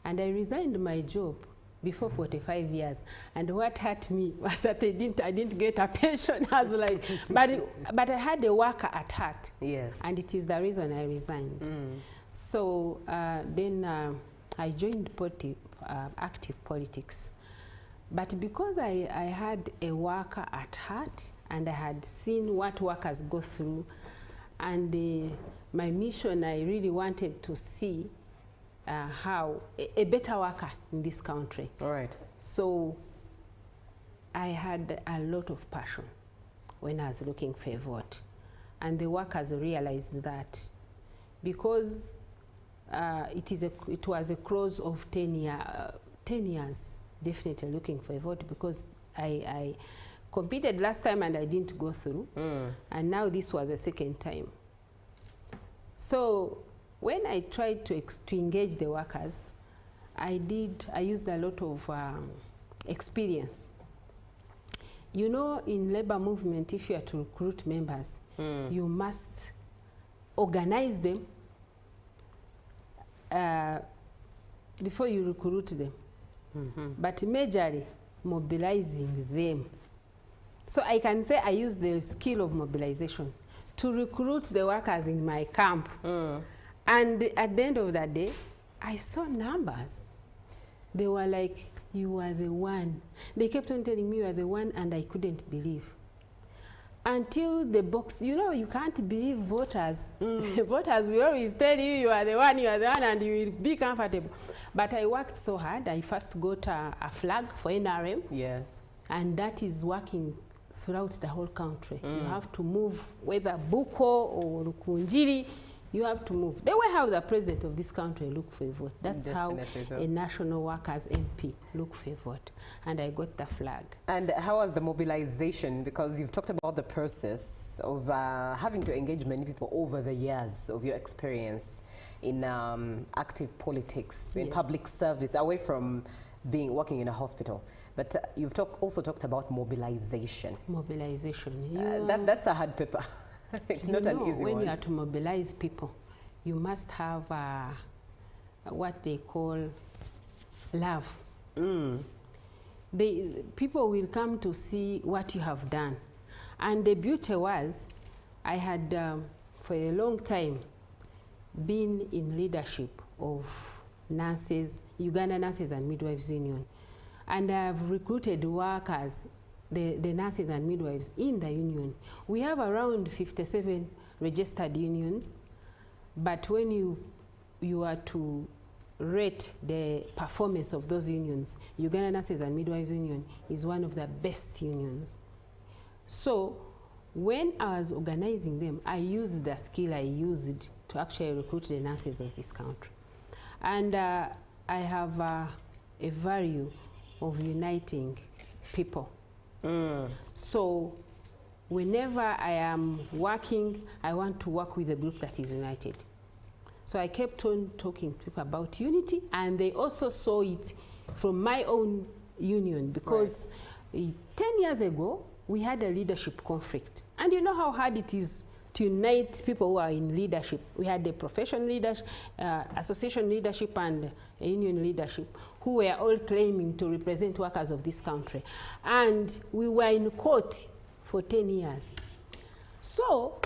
and I resigned my job before 45 years. And what hurt me was that I didn't get a pension. I was like, but I had a worker at heart. Yes. And it is the reason I resigned. So then I joined active politics. But because I had a worker at heart, and I had seen what workers go through, and my mission, I really wanted to see how a better worker in this country. All right. So I had a lot of passion when I was looking for a vote. And the workers realized that because it was a close of 10 years, definitely looking for a vote, because I competed last time and I didn't go through. And now this was the second time. So when I tried to engage the workers, I used a lot of experience. You know, in labor movement, if you are to recruit members, you must organize them before you recruit them. But majorly mobilizing them. So I can say I use the skill of mobilization to recruit the workers in my camp. And at the end of that day, I saw numbers. They were like, you are the one. They kept on telling me you are the one, and I couldn't believe. Until the box, you know, you can't believe voters. Voters will always tell you, you are the one, and you will be comfortable. But I worked so hard. I first got a flag for NRM. Yes. And that is working throughout the whole country. You have to move, whether Buko or Rukunjiri, you have to move. They will have the president of this country look for a vote. That's Definitely how a national workers MP look for a vote. And I got the flag. And how was the mobilization? Because you've talked about the process of having to engage many people over the years of your experience in active politics, in public service, away from working in a hospital. But you've also talked about mobilization. Mobilization. That's a hard paper. It's not an easy one. When you are to mobilize people, you must have what they call love. People will come to see what you have done. And the beauty was, I had, for a long time, been in leadership of nurses, Uganda Nurses and Midwives Union. And I've recruited workers, the nurses and midwives in the union. We have around 57 registered unions, but when you are to rate the performance of those unions, Uganda Nurses and Midwives Union is one of the best unions. So when I was organizing them, I used the skill I used to actually recruit the nurses of this country. And I have a value of uniting people. So whenever I am working, I want to work with a group that is united. So I kept on talking to people about unity, and they also saw it from my own union, because 10 years ago, we had a leadership conflict. And you know how hard it is to unite people who are in leadership. We had the profession leadership, association leadership, and a union leadership, who were all claiming to represent workers of this country. And we were in court for 10 years. So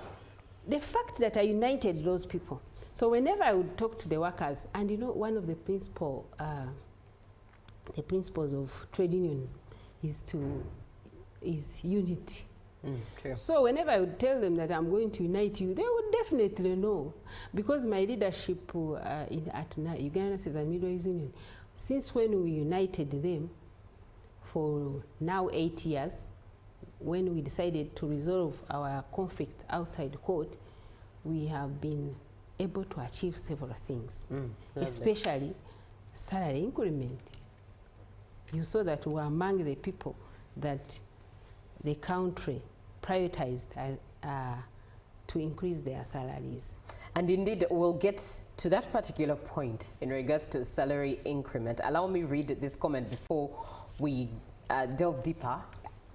the fact that I united those people, so whenever I would talk to the workers, and you know, one of the principles of trade unions is unity. So whenever I would tell them that I'm going to unite you, they would definitely know. Because my leadership at Uganda Nurses and Midwives Union, since when we united them for now 8 years, when we decided to resolve our conflict outside court, we have been able to achieve several things, especially salary increment. You saw that we were among the people that the country prioritized to increase their salaries. And indeed, we'll get to that particular point in regards to salary increment. Allow me read this comment before we delve deeper.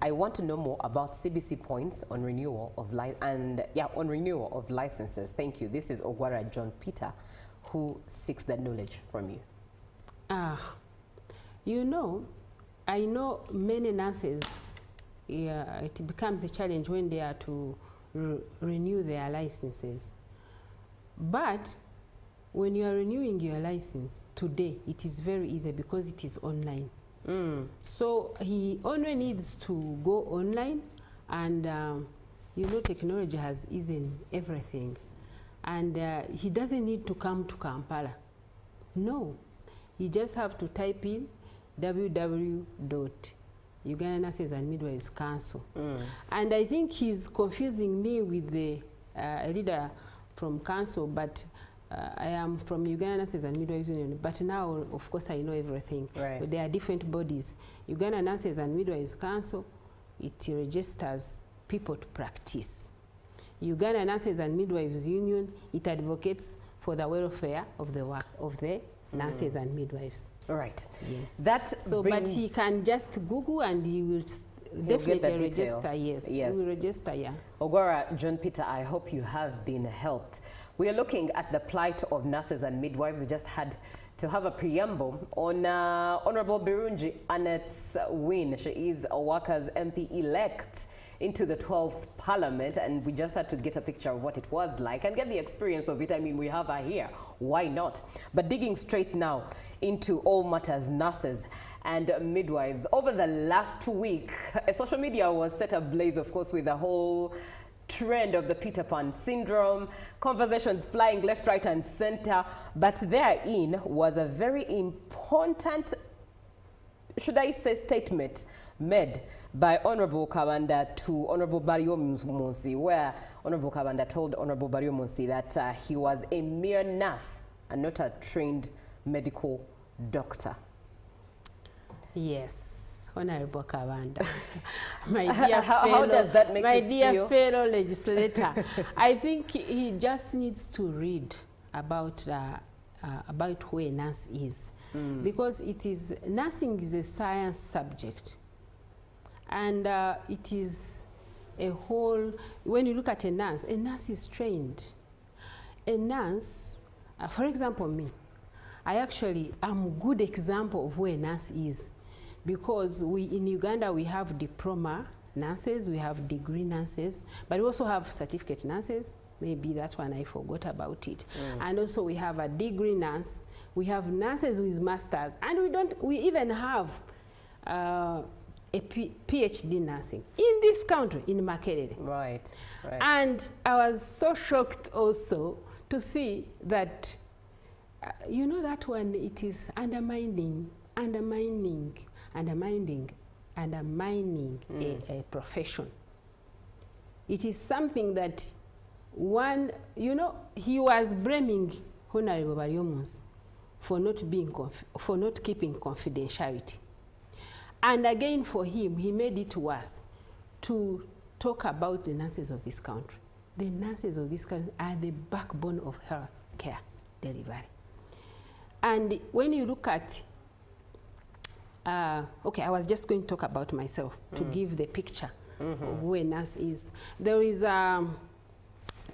I want to know more about CBC points on renewal of licenses. Thank you. This is Ogwara John Peter, who seeks that knowledge from you. You know, I know many nurses, it becomes a challenge when they are to renew their licenses. But when you are renewing your license today, it is very easy because it is online. So he only needs to go online, and you know, technology has eased everything. And he doesn't need to come to Kampala. No, he just have to type in www.Uganda Nurses and Midwives Council. And I think he's confusing me with the leader from council, but I am from Uganda Nurses and Midwives Union, but now, of course, I know everything. Right. But there are different bodies. Uganda Nurses and Midwives Council, it registers people to practice. Uganda Nurses and Midwives Union, it advocates for the welfare of the work of the nurses and midwives. All right. Yes. That so, but he can just Google and he will definitely register. Yes. Yes. He will register. Yeah. Ogwara John Peter, I hope you have been helped. We are looking at the plight of nurses and midwives. We just had to have a preamble on Honorable Birungi Annette's win. She is a workers' MP-elect into the 12th Parliament, and we just had to get a picture of what it was like and get the experience of it. I mean, we have her here. Why not? But digging straight now into all matters nurses and midwives. Over the last week, social media was set ablaze, of course, with the whole trend of the Peter Pan syndrome, conversations flying left, right, and center. But therein was a very important, should I say, statement made by Honorable Kabanda to Honorable Barrio Munsi, where Honorable Kabanda told Honorable Barrio Munsi that he was a mere nurse and not a trained medical doctor. Yes, Honorable Kabanda. My dear how does that make you feel? Fellow legislator, I think he just needs to read about who a nurse is, because it is, nursing is a science subject. And it is a whole, when you look at a nurse is trained. A nurse, for example, me, I'm a good example of who a nurse is, because in Uganda we have diploma nurses, we have degree nurses, but we also have certificate nurses. Maybe that one I forgot about it. And also we have a degree nurse, we have nurses with masters, and we even have a PhD nursing in this country, in Makerere. Right, right. And I was so shocked also to see that, you know, that one, it is undermining a profession. It is something that one, you know, he was blaming Honorable Bariomus for not keeping confidentiality. And again, for him, he made it worse to talk about the nurses of this country. The nurses of this country are the backbone of health care delivery. And when you look at, okay, I was just going to talk about myself to give the picture of who a nurse is. There are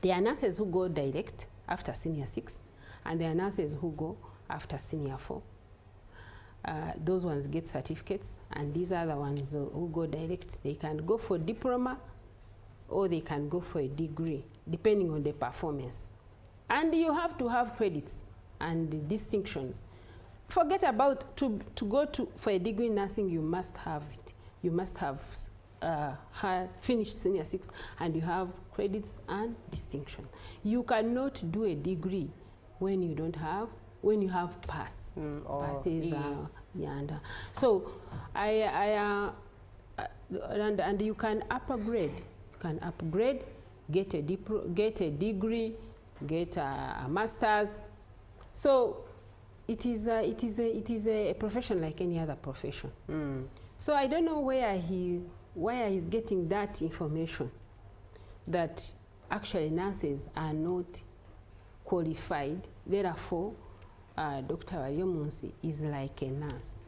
nurses who go direct after senior 6, and there are nurses who go after senior 4. Those ones get certificates, and these are the ones who go direct. They can go for diploma or they can go for a degree, depending on the performance. And you have to have credits and distinctions. Forget about to go for a degree in nursing, you must have it. You must have finished senior 6, and you have credits and distinction. You cannot do a degree when you don't have, when you have passes. So and you can upgrade. You can upgrade, get a degree, get a master's. So it is a profession like any other profession. So I don't know where he's getting that information, that actually nurses are not qualified. Therefore, Dr. Wariomunsi is like a nurse.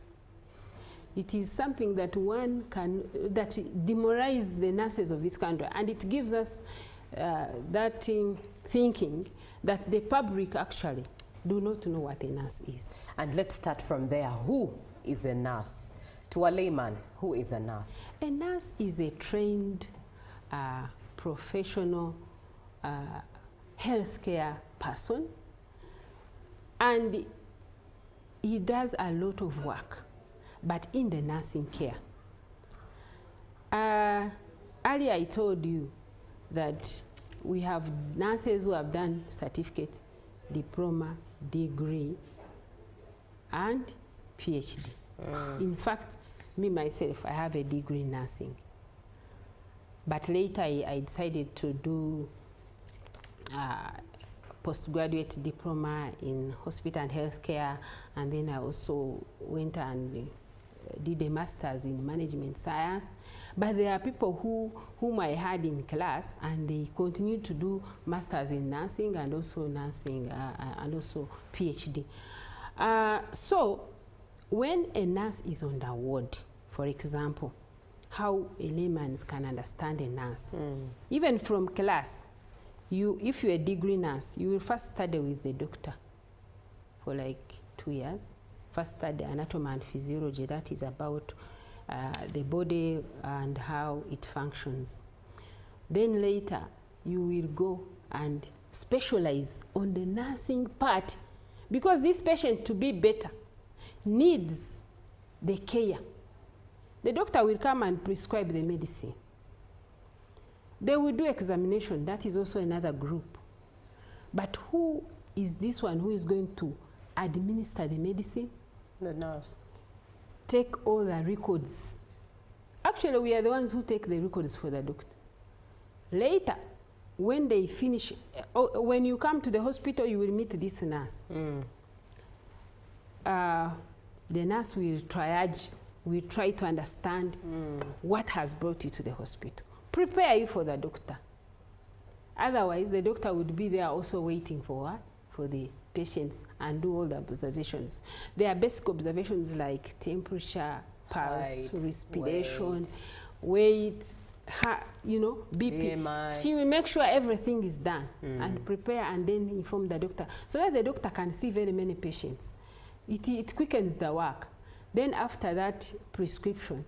It is something that that demoralizes the nurses of this country, and it gives us that thinking that the public actually do not know what a nurse is. And let's start from there. Who is a nurse? To a layman, who is a nurse? A nurse is a trained professional healthcare person, and he does a lot of work, but in the nursing care. Earlier I told you that we have nurses who have done certificate, diploma, degree, and PhD. In fact, me myself, I have a degree in nursing. But later I decided to do postgraduate diploma in hospital and healthcare, and then I also went and did a master's in management science. But there are people whom I had in class, and they continue to do masters in nursing and also nursing and also PhD. So when a nurse is on the ward, for example, how a layman can understand a nurse, even from class, if you're a degree nurse, you will first study with the doctor for like 2 years. First study anatomy and physiology, that is about the body and how it functions. Then later, you will go and specialize on the nursing part, because this patient, to be better, needs the care. The doctor will come and prescribe the medicine. They will do examination. That is also another group. But who is this one who is going to administer the medicine? The nurse. Take all the records. Actually, we are the ones who take the records for the doctor. Later, when they finish, when you come to the hospital, you will meet this nurse. The nurse will triage, will try to understand what has brought you to the hospital. Prepare you for the doctor. Otherwise, the doctor would be there also waiting for what? For the patients and do all the observations. There are basic observations like temperature, pulse, height, respiration, weight, you know, BP. BMI. She will make sure everything is done and prepare and then inform the doctor so that the doctor can see very many patients. It quickens the work. Then after that prescription,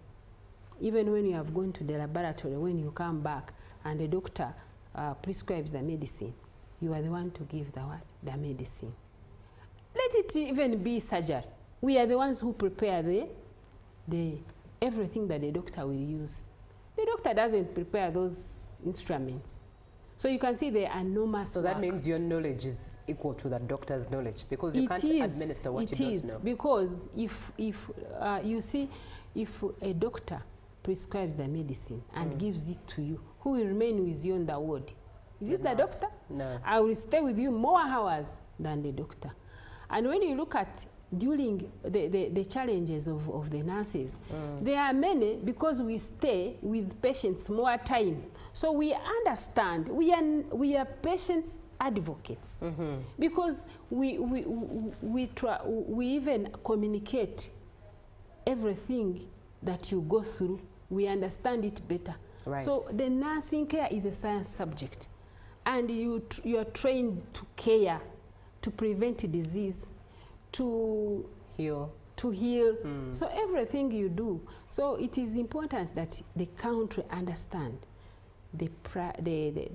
even when you have gone to the laboratory, when you come back and the doctor prescribes the medicine, you are the one to give the medicine. Let it even be surgery. We are the ones who prepare everything that the doctor will use. The doctor doesn't prepare those instruments. So you can see the enormous So that means your knowledge is equal to the doctor's knowledge, because you can't administer what you don't know. It is, because if you see, if a doctor prescribes the medicine and gives it to you, who will remain with you on the ward? Is it the doctor? No. I will stay with you more hours than the doctor. And when you look at during the challenges of the nurses, there are many, because we stay with patients more time. So we understand, we are patients advocates, because we even communicate everything that you go through. We understand it better. Right. So the nursing care is a science subject, and you are trained to care, to prevent disease, to heal. So everything you do. So it is important that the country understand the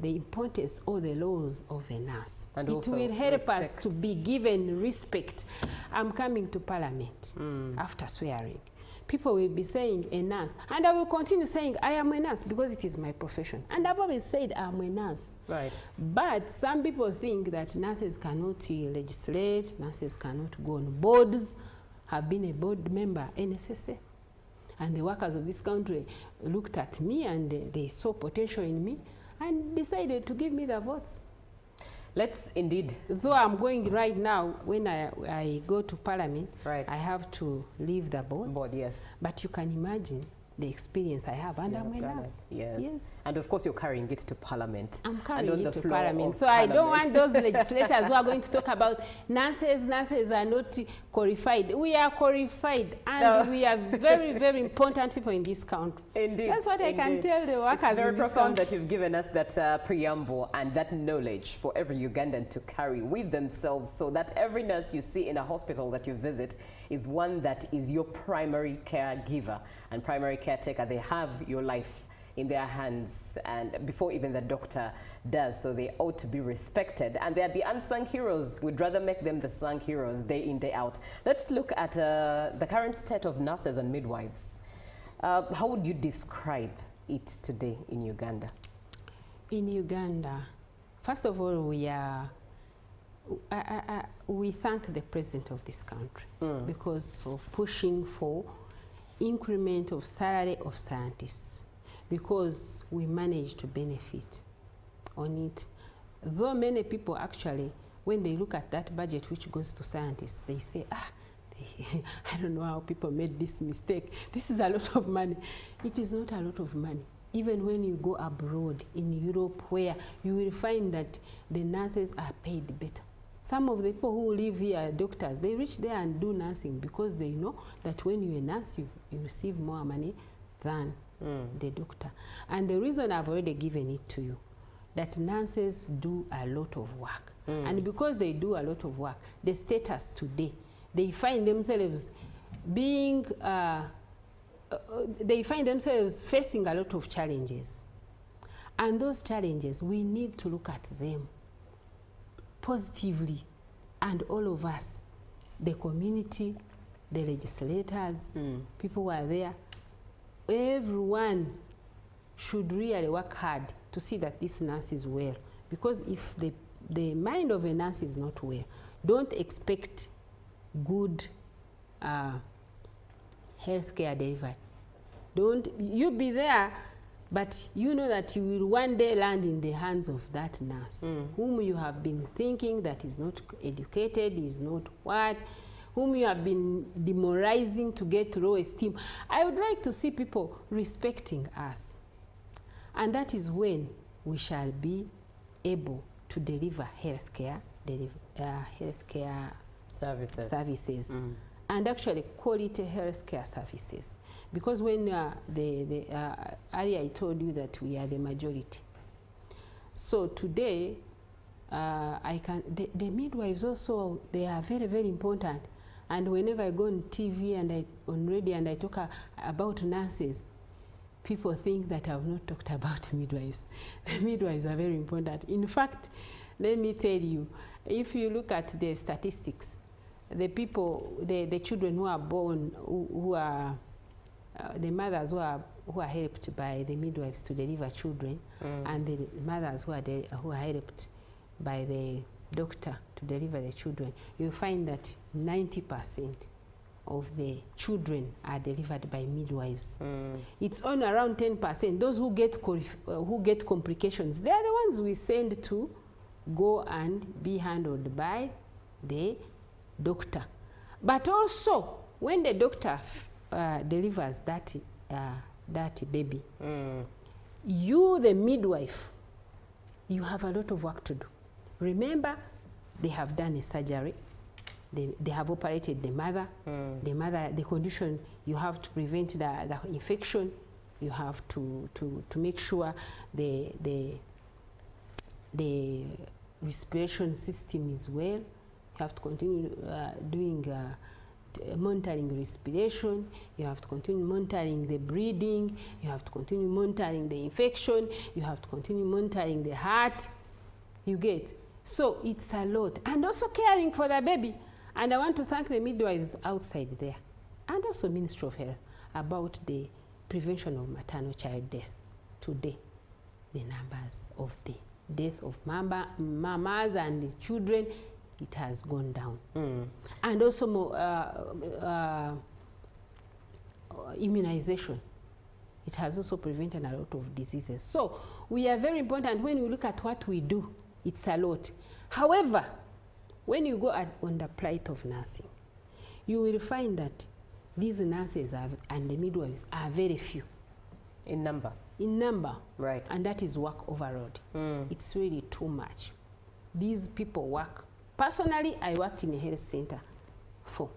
importance or the laws of a nurse. And it will help us to be given respect. I'm coming to Parliament after swearing. People will be saying a nurse, and I will continue saying I am a nurse because it is my profession. And I've always said I'm a nurse. Right. But some people think that nurses cannot legislate, nurses cannot go on boards. I've been a board member, NSSA. And the workers of this country looked at me and they saw potential in me and decided to give me the votes. Let's indeed. Though I'm going right now, when I go to Parliament, I have to leave the board. Yes. But you can imagine the experience I have, and I'm a nurse. Yes. And of course, you're carrying it to Parliament. I'm carrying it to Parliament. So I don't want those legislators who are going to talk about nurses are not qualified. We are qualified, and we are very, very important people in this country. Indeed. That's what I can tell the workers. It's very profound that you've given us that preamble and that knowledge for every Ugandan to carry with themselves, so that every nurse you see in a hospital that you visit is one that is your primary caregiver and primary caretaker. They have your life in their hands, and before even the doctor does, so they ought to be respected. And they're the unsung heroes. We'd rather make them the sung heroes day in, day out. Let's look at the current state of nurses and midwives. How would you describe it today in Uganda? In Uganda, first of all, we thank the president of this country because of pushing for increment of salary of scientists, because we managed to benefit on it. Though many people actually, when they look at that budget which goes to scientists, they say, I don't know how people made this mistake. This is a lot of money. It is not a lot of money. Even when you go abroad in Europe, where you will find that the nurses are paid better. Some of the people who live here are doctors. They reach there and do nursing because they know that when you're a nurse, you receive more money than the doctor. And the reason I've already given it to you, that nurses do a lot of work. And because they do a lot of work, the status today, they find themselves being, they find themselves facing a lot of challenges. And those challenges, we need to look at them positively. And all of us, the community, the legislators, people who are there, everyone should really work hard to see that this nurse is well. Because if the mind of a nurse is not well, don't expect good healthcare delivery. You be there, but you know that you will one day land in the hands of that nurse, whom you have been thinking that is not educated, is not what, whom you have been demoralizing to get low esteem. I would like to see people respecting us. And that is when we shall be able to deliver healthcare services. And actually quality healthcare services. Because when earlier I told you that we are the majority. So today, the midwives also, they are very, very important. And whenever I go on TV and on radio and I talk about nurses, people think that I've not talked about midwives. The midwives are very important. In fact, let me tell you, if you look at the statistics, the people, the children who are born, who are the mothers who are helped by the midwives to deliver children, and the mothers who are helped by the doctor to deliver the children, you find that 90% of the children are delivered by midwives. It's on around 10%. Those who get complications, they are the ones we send to go and be handled by the doctor. But also, when the doctor delivers that baby, you, the midwife, you have a lot of work to do. Remember, they have done a surgery. They have operated the mother. The condition, you have to prevent the infection. You have to make sure the respiration system is well. You have to continue doing monitoring respiration. You have to continue monitoring the breathing. You have to continue monitoring the infection. You have to continue monitoring the heart. You get? So it's a lot. And also caring for the baby. And I want to thank the midwives outside there, and also Ministry of Health, about the prevention of maternal child death. Today, the numbers of the death of mamas and the children, it has gone down. And also immunization. It has also prevented a lot of diseases. So we are very important. When we look at what we do, it's a lot. However, when you go on the plight of nursing, you will find that these nurses and the midwives are very few. In number? In number. Right. And that is work overload. It's really too much. These people work. Personally, I worked in a health center for.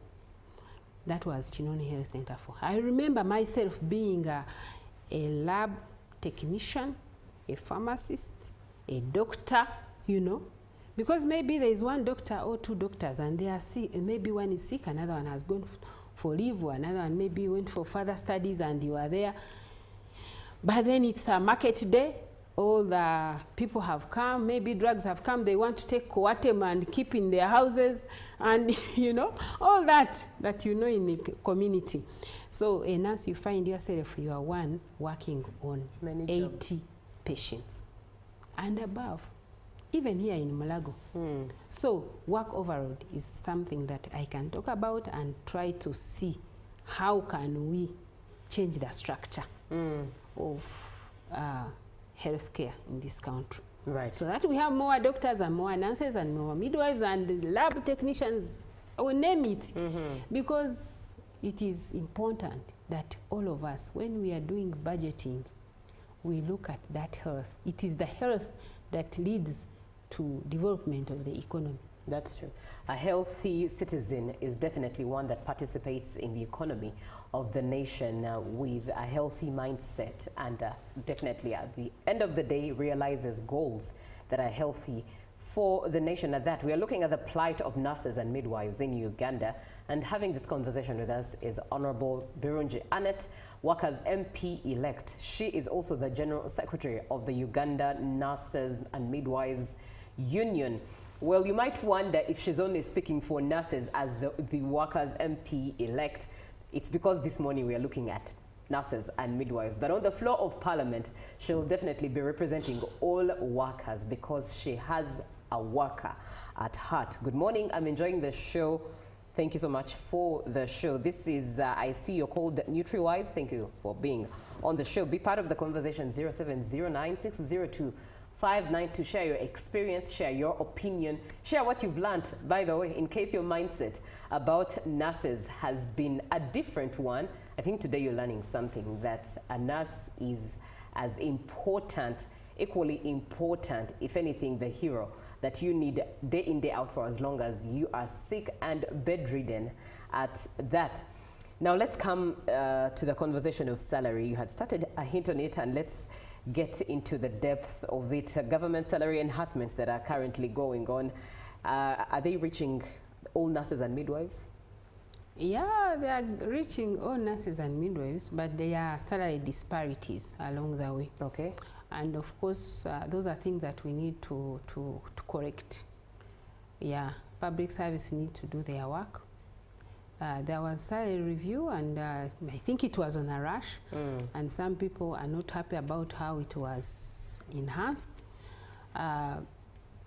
That was Chinoni Health Center for. I remember myself being a lab technician, a pharmacist, a doctor, you know. Because maybe there is one doctor or two doctors and they are sick, maybe one is sick, another one has gone for leave, or another one maybe went for further studies and you are there. But then it's a market day, all the people have come, maybe drugs have come, they want to take Coatem and keep in their houses, and you know, all that you know in the community. So a nurse, you find yourself, you are one working on 80 patients and above. even here in Mulago. So work overload is something that I can talk about and try to see how can we change the structure of healthcare in this country. Right. So that we have more doctors and more nurses and more midwives and lab technicians, I will name it, because it is important that all of us, when we are doing budgeting, we look at that health. It is the health that leads to development of the economy. That's true. A healthy citizen is definitely one that participates in the economy of the nation with a healthy mindset, and definitely at the end of the day realizes goals that are healthy for the nation. At that, we are looking at the plight of nurses and midwives in Uganda, and having this conversation with us is Honorable Birungi Annette, Workers MP-elect. She is also the General Secretary of the Uganda Nurses and Midwives Union. Well, you might wonder if she's only speaking for nurses as the Workers MP-elect. It's because this morning we are looking at nurses and midwives. But on the floor of Parliament, she'll definitely be representing all workers because she has a worker at heart. Good morning. I'm enjoying the show. Thank you so much for the show. This is, I see you're called NutriWise. Thank you for being on the show. Be part of the conversation, 0709-602-592. Share your experience, share your opinion, share what you've learned. By the way, in case your mindset about nurses has been a different one, I think today you're learning something, that a nurse is as important, equally important, if anything, the hero that you need day in, day out for as long as you are sick and bedridden at that. Now let's come to the conversation of salary. You had started a hint on it, and let's get into the depth of it. Government salary enhancements that are currently going on, are they reaching all nurses and midwives? Yeah, they are reaching all nurses and midwives, but there are salary disparities along the way. Okay. And of course, those are things that we need to correct. Yeah, public service need to do their work. There was salary review, and I think it was on a rush, and some people are not happy about how it was enhanced.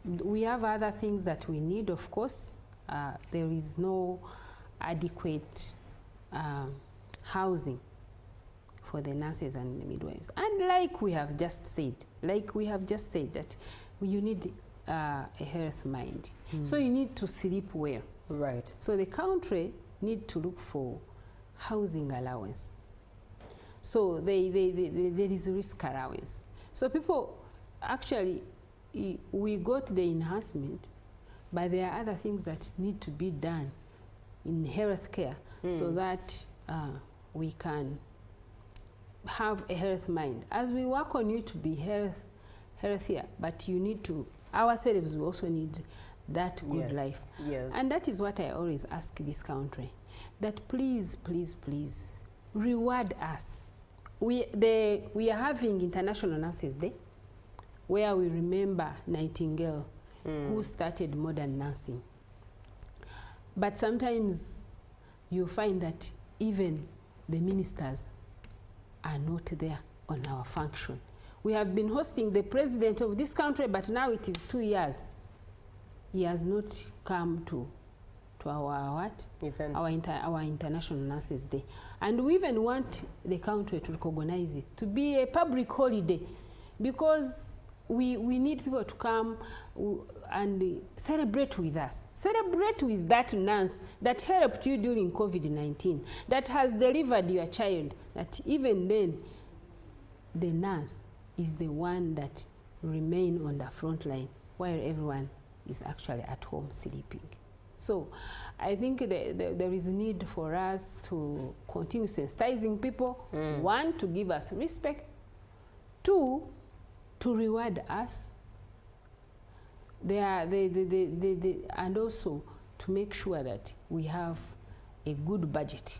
We have other things that we need, of course. There is no adequate housing for the nurses and the midwives. And like we have just said, that you need a health mind. So you need to sleep well. Right. So the country need to look for housing allowance. So there is risk allowance. So people, actually, we got the enhancement, but there are other things that need to be done in healthcare so that we can have a health mind. As we work on you to be healthier, but you need to, ourselves we also need that good life. Yes. And that is what I always ask this country, that please, please, please reward us. We are having International Nurses Day, where we remember Nightingale, who started modern nursing. But sometimes you find that even the ministers are not there on our function. We have been hosting the president of this country, but now it is 2 years. He has not come to our what? Events. Our International Nurses Day. And we even want the country to recognize it, to be a public holiday, because we need people to come and celebrate with us. Celebrate with that nurse that helped you during COVID-19, that has delivered your child, that even then the nurse is the one that remain on the front line while everyone is actually at home sleeping. So I think there is a need for us to continue sensitizing people. One, to give us respect. Two, to reward us. And also to make sure that we have a good budget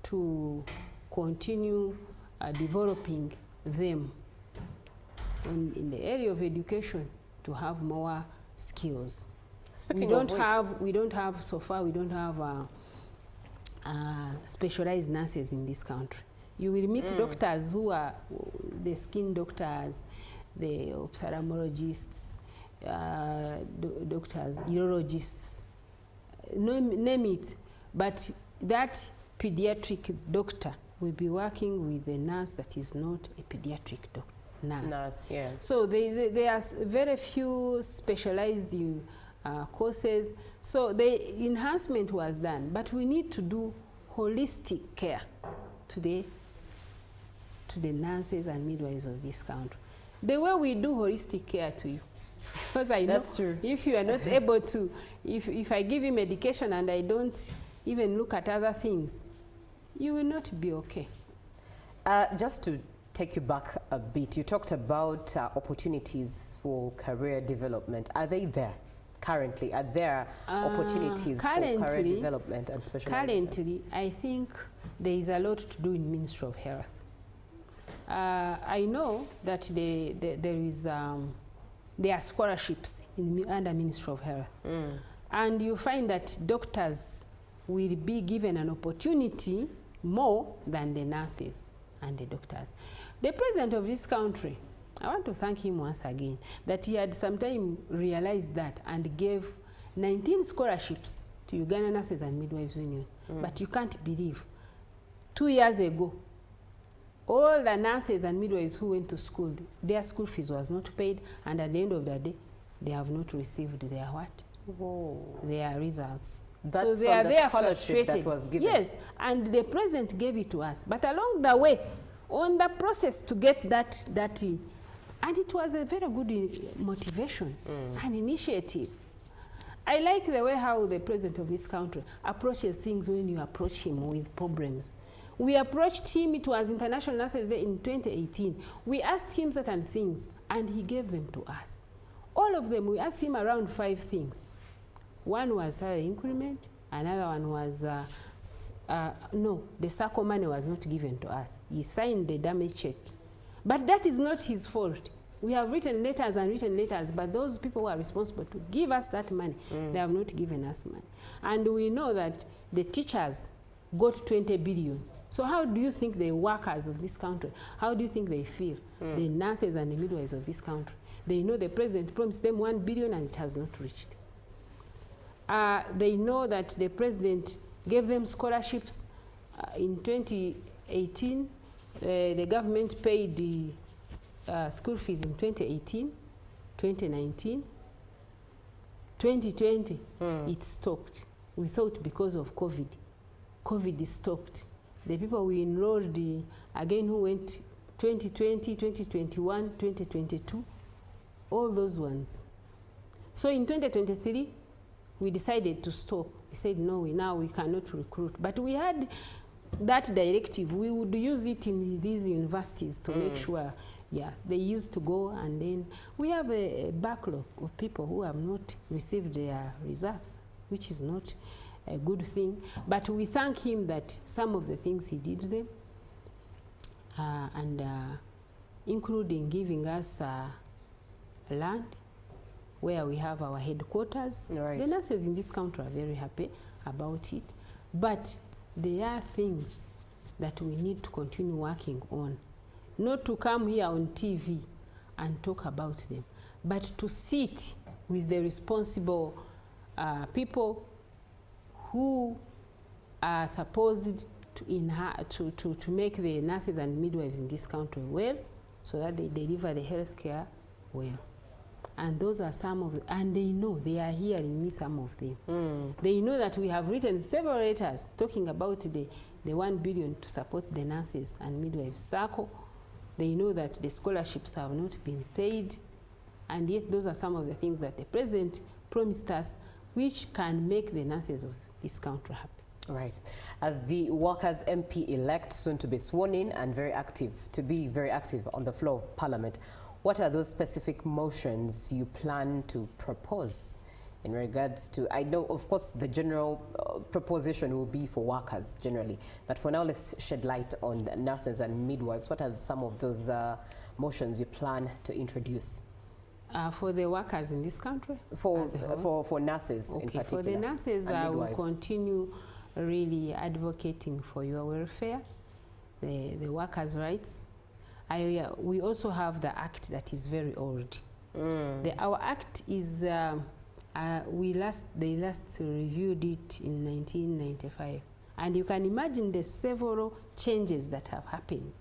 to continue developing them in the area of education, to have more skills. Speaking we of don't have so far. We don't have specialized nurses in this country. You will meet doctors who are the skin doctors, the ophthalmologists, doctors, urologists, name it. But that pediatric doctor will be working with a nurse that is not a pediatric nurse. Yeah. So there are very few specialized courses. So the enhancement was done, but we need to do holistic care to the nurses and midwives of this country. The way we do holistic care to you. Because I know that's true. If you are not able to, if I give you medication and I don't even look at other things, you will not be okay. Just to take you back a bit, you talked about opportunities for career development. Are they there currently? Are there opportunities for career development and specialization? Currently, I think there is a lot to do in Ministry of Health. I know that there are scholarships under Ministry of Health. And you find that doctors will be given an opportunity more than the nurses and the doctors. The president of this country, I want to thank him once again, that he had sometime realized that and gave 19 scholarships to Uganda Nurses and Midwives Union. But you can't believe, 2 years ago, all the nurses and midwives who went to school, their school fees was not paid, and at the end of the day, they have not received their what? Whoa. Their results. That's so they are there frustrated. That was given. Yes, and the president gave it to us. But along the way, on the process to get that and it was a very good motivation, an initiative. I like the way how the president of this country approaches things when you approach him with problems. We approached him, it was International Nurses Day in 2018. We asked him certain things, and he gave them to us. All of them, we asked him around 5 things. One was salary increment, another one was, no, the SACCO money was not given to us. He signed the damage check. But that is not his fault. We have written letters and written letters, but those people who are responsible to give us that money, they have not given us money. And we know that the teachers got 20 billion. So how do you think the workers of this country, how do you think they feel? The nurses and the midwives of this country. They know the president promised them 1 billion and it has not reached. They know that the president gave them scholarships in 2018. The government paid the school fees in 2018, 2019, 2020. It stopped. We thought because of COVID. COVID stopped. The people we enrolled again who went 2020, 2021, 2022, all those ones. So in 2023, we decided to stop. We said, no, now we cannot recruit. But we had that directive. We would use it in these universities to make sure, yes, they used to go, and then we have a backlog of people who have not received their results, which is not a good thing. But we thank him that some of the things he did them, including giving us land where we have our headquarters. Right. The nurses in this country are very happy about it. But there are things that we need to continue working on. Not to come here on TV and talk about them, but to sit with the responsible people who are supposed to make the nurses and midwives in this country well, so that they deliver the health care well. And those are some of and they know, they are hearing me, some of them. They know that we have written several letters talking about the 1 billion to support the nurses and midwives SACCO. They know that the scholarships have not been paid, and yet those are some of the things that the president promised us, which can make the nurses of this country happy. Right. As the Workers' MP-elect, soon to be sworn in and very active, to be very active on the floor of Parliament, what are those specific motions you plan to propose in regards to, I know, of course, the general proposition will be for workers generally, but for now, let's shed light on the nurses and midwives. What are some of those motions you plan to introduce? For the workers in this country? For nurses in particular. For the nurses, I will continue really advocating for your welfare, the workers' rights. we also have the act that is very old. Our act is, they last reviewed it in 1995. And you can imagine the several changes that have happened.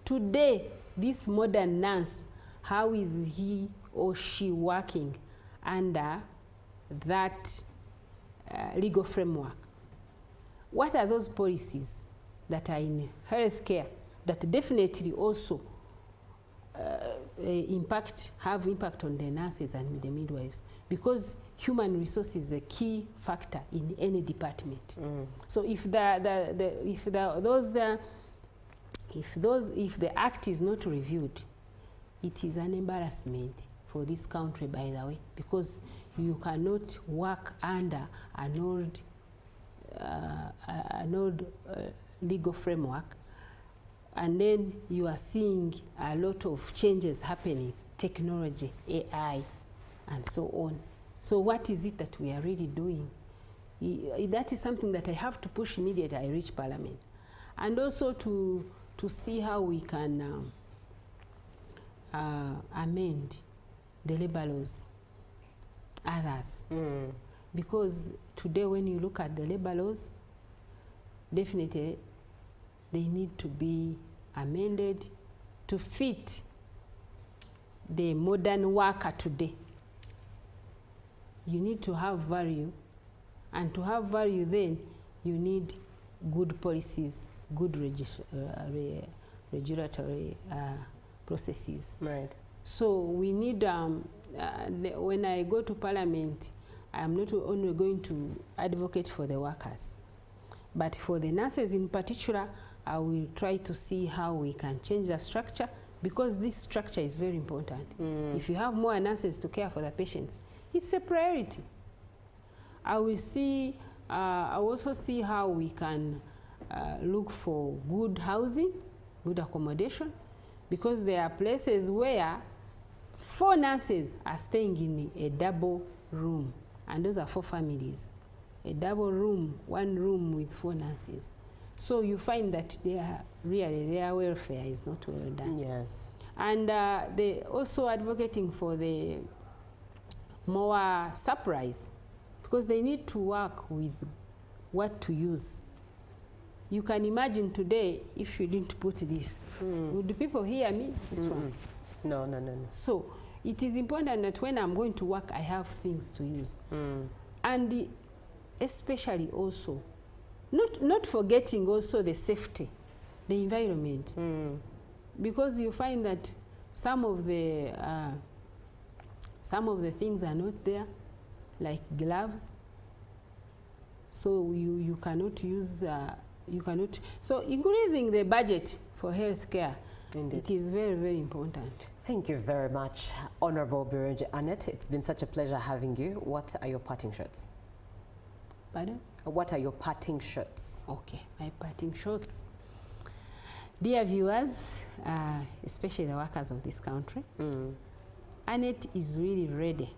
Today, this modern nurse, how is he or she working under that legal framework? What are those policies that are in healthcare that definitely also have impact on the nurses and the midwives? Because human resource is a key factor in any department. So if the act is not reviewed, it is an embarrassment for this country, by the way, because you cannot work under an old legal framework, and then you are seeing a lot of changes happening, technology, AI, and so on. So what is it that we are really doing? That is something that I have to push immediately I reach Parliament. And also to see how we can amend the labor laws, others. Because today when you look at the labor laws, definitely they need to be amended to fit the modern worker today. You need to have value, and to have value then you need good policies, good regulatory processes. Right. So we need, when I go to Parliament, I'm not only going to advocate for the workers, but for the nurses in particular, I will try to see how we can change the structure, because this structure is very important. If you have more nurses to care for the patients, it's a priority. I will also see how we can look for good housing, good accommodation, because there are places where 4 nurses are staying in a double room, and those are 4 families. A double room, 1 room with 4 nurses. So you find that their welfare is not well done. Yes. And they also advocating for the more supplies, because they need to work with what to use. You can imagine today, if you didn't put this, would the people hear me? This one? No. So it is important that when I'm going to work, I have things to use. And especially also, not forgetting also the safety, the environment. Because you find that some of the things are not there, like gloves. So you cannot use, so increasing the budget for healthcare, it is very, very important. Thank you very much, Honorable Birungi Annette. It's been such a pleasure having you. What are your parting shots? Pardon? What are your parting shots? Okay, my parting shots. Dear viewers, especially the workers of this country, Annette is really ready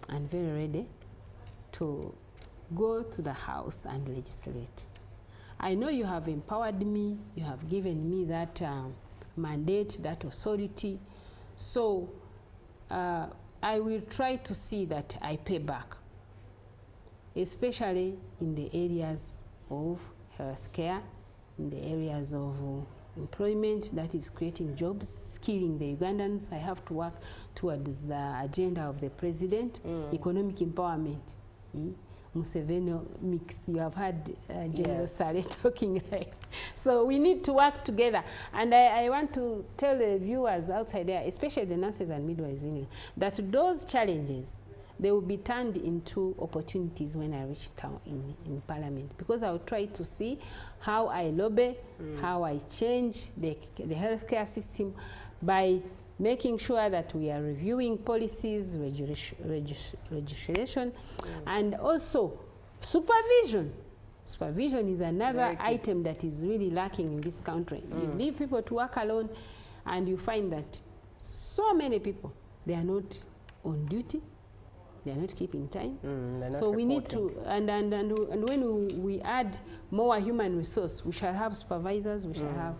and very ready to go to the House and legislate. I know you have empowered me, you have given me that mandate, that authority. So I will try to see that I pay back, especially in the areas of healthcare, in the areas of employment, that is creating jobs, skilling the Ugandans. I have to work towards the agenda of the president, economic empowerment. Museveni mix, you have heard General Sale talking like. So we need to work together. And I want to tell the viewers outside there, especially the nurses and midwives union, that those challenges, they will be turned into opportunities when I reach town in Parliament, because I will try to see how I lobby, how I change the healthcare system by making sure that we are reviewing policies, legislation, and also supervision. Supervision is another item that is really lacking in this country. You leave people to work alone, and you find that so many people, they are not on duty. They are not keeping time. So we need to, and when we add more human resource, we shall have supervisors, we shall have.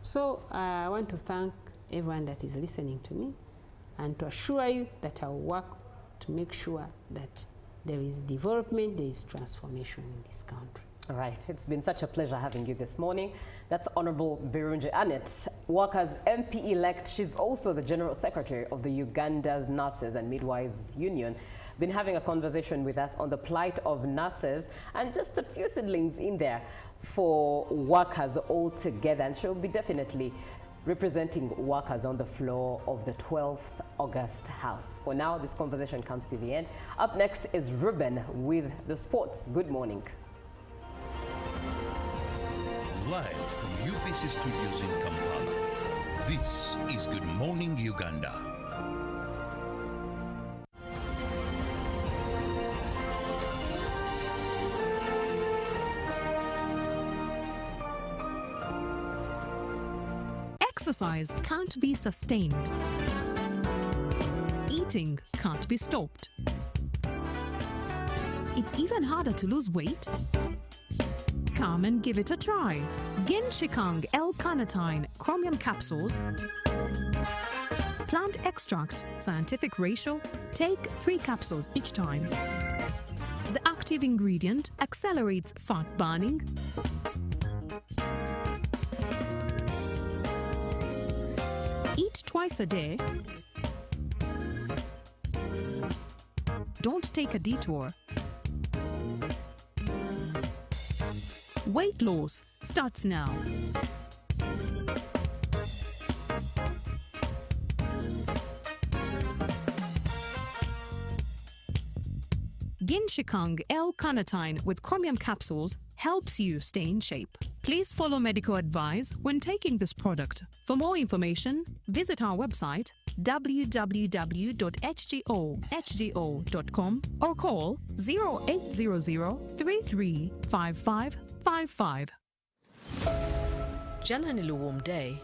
So I want to thank everyone that is listening to me, and to assure you that I will work to make sure that there is development, there is transformation in this country. All right, it's been such a pleasure having you this morning. That's Honorable Birungi Annette, Workers MP-elect. She's also the General Secretary of the Uganda's Nurses and Midwives Union. Been having a conversation with us on the plight of nurses and just a few seedlings in there for workers all together. And she'll be definitely representing workers on the floor of the 12th August House. For now, this conversation comes to the end. Up next is Ruben with the sports. Good morning. Live from UBC Studios in Kampala, this is Good Morning Uganda. Exercise can't be sustained. Eating can't be stopped. It's even harder to lose weight. Come and give it a try. Genshikang L-carnitine chromium capsules. Plant extract, scientific ratio. Take 3 capsules each time. The active ingredient accelerates fat burning. Eat twice a day. Don't take a detour. Weight loss starts now. Genshikang L-carnitine with chromium capsules helps you stay in shape. Please follow medical advice when taking this product. For more information, visit our website www.hgo.com or call 0800 335555. Jalaniluwum Day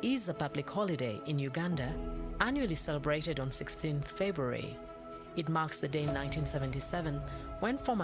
is a public holiday in Uganda, annually celebrated on 16th February. It marks the day in 1977 when former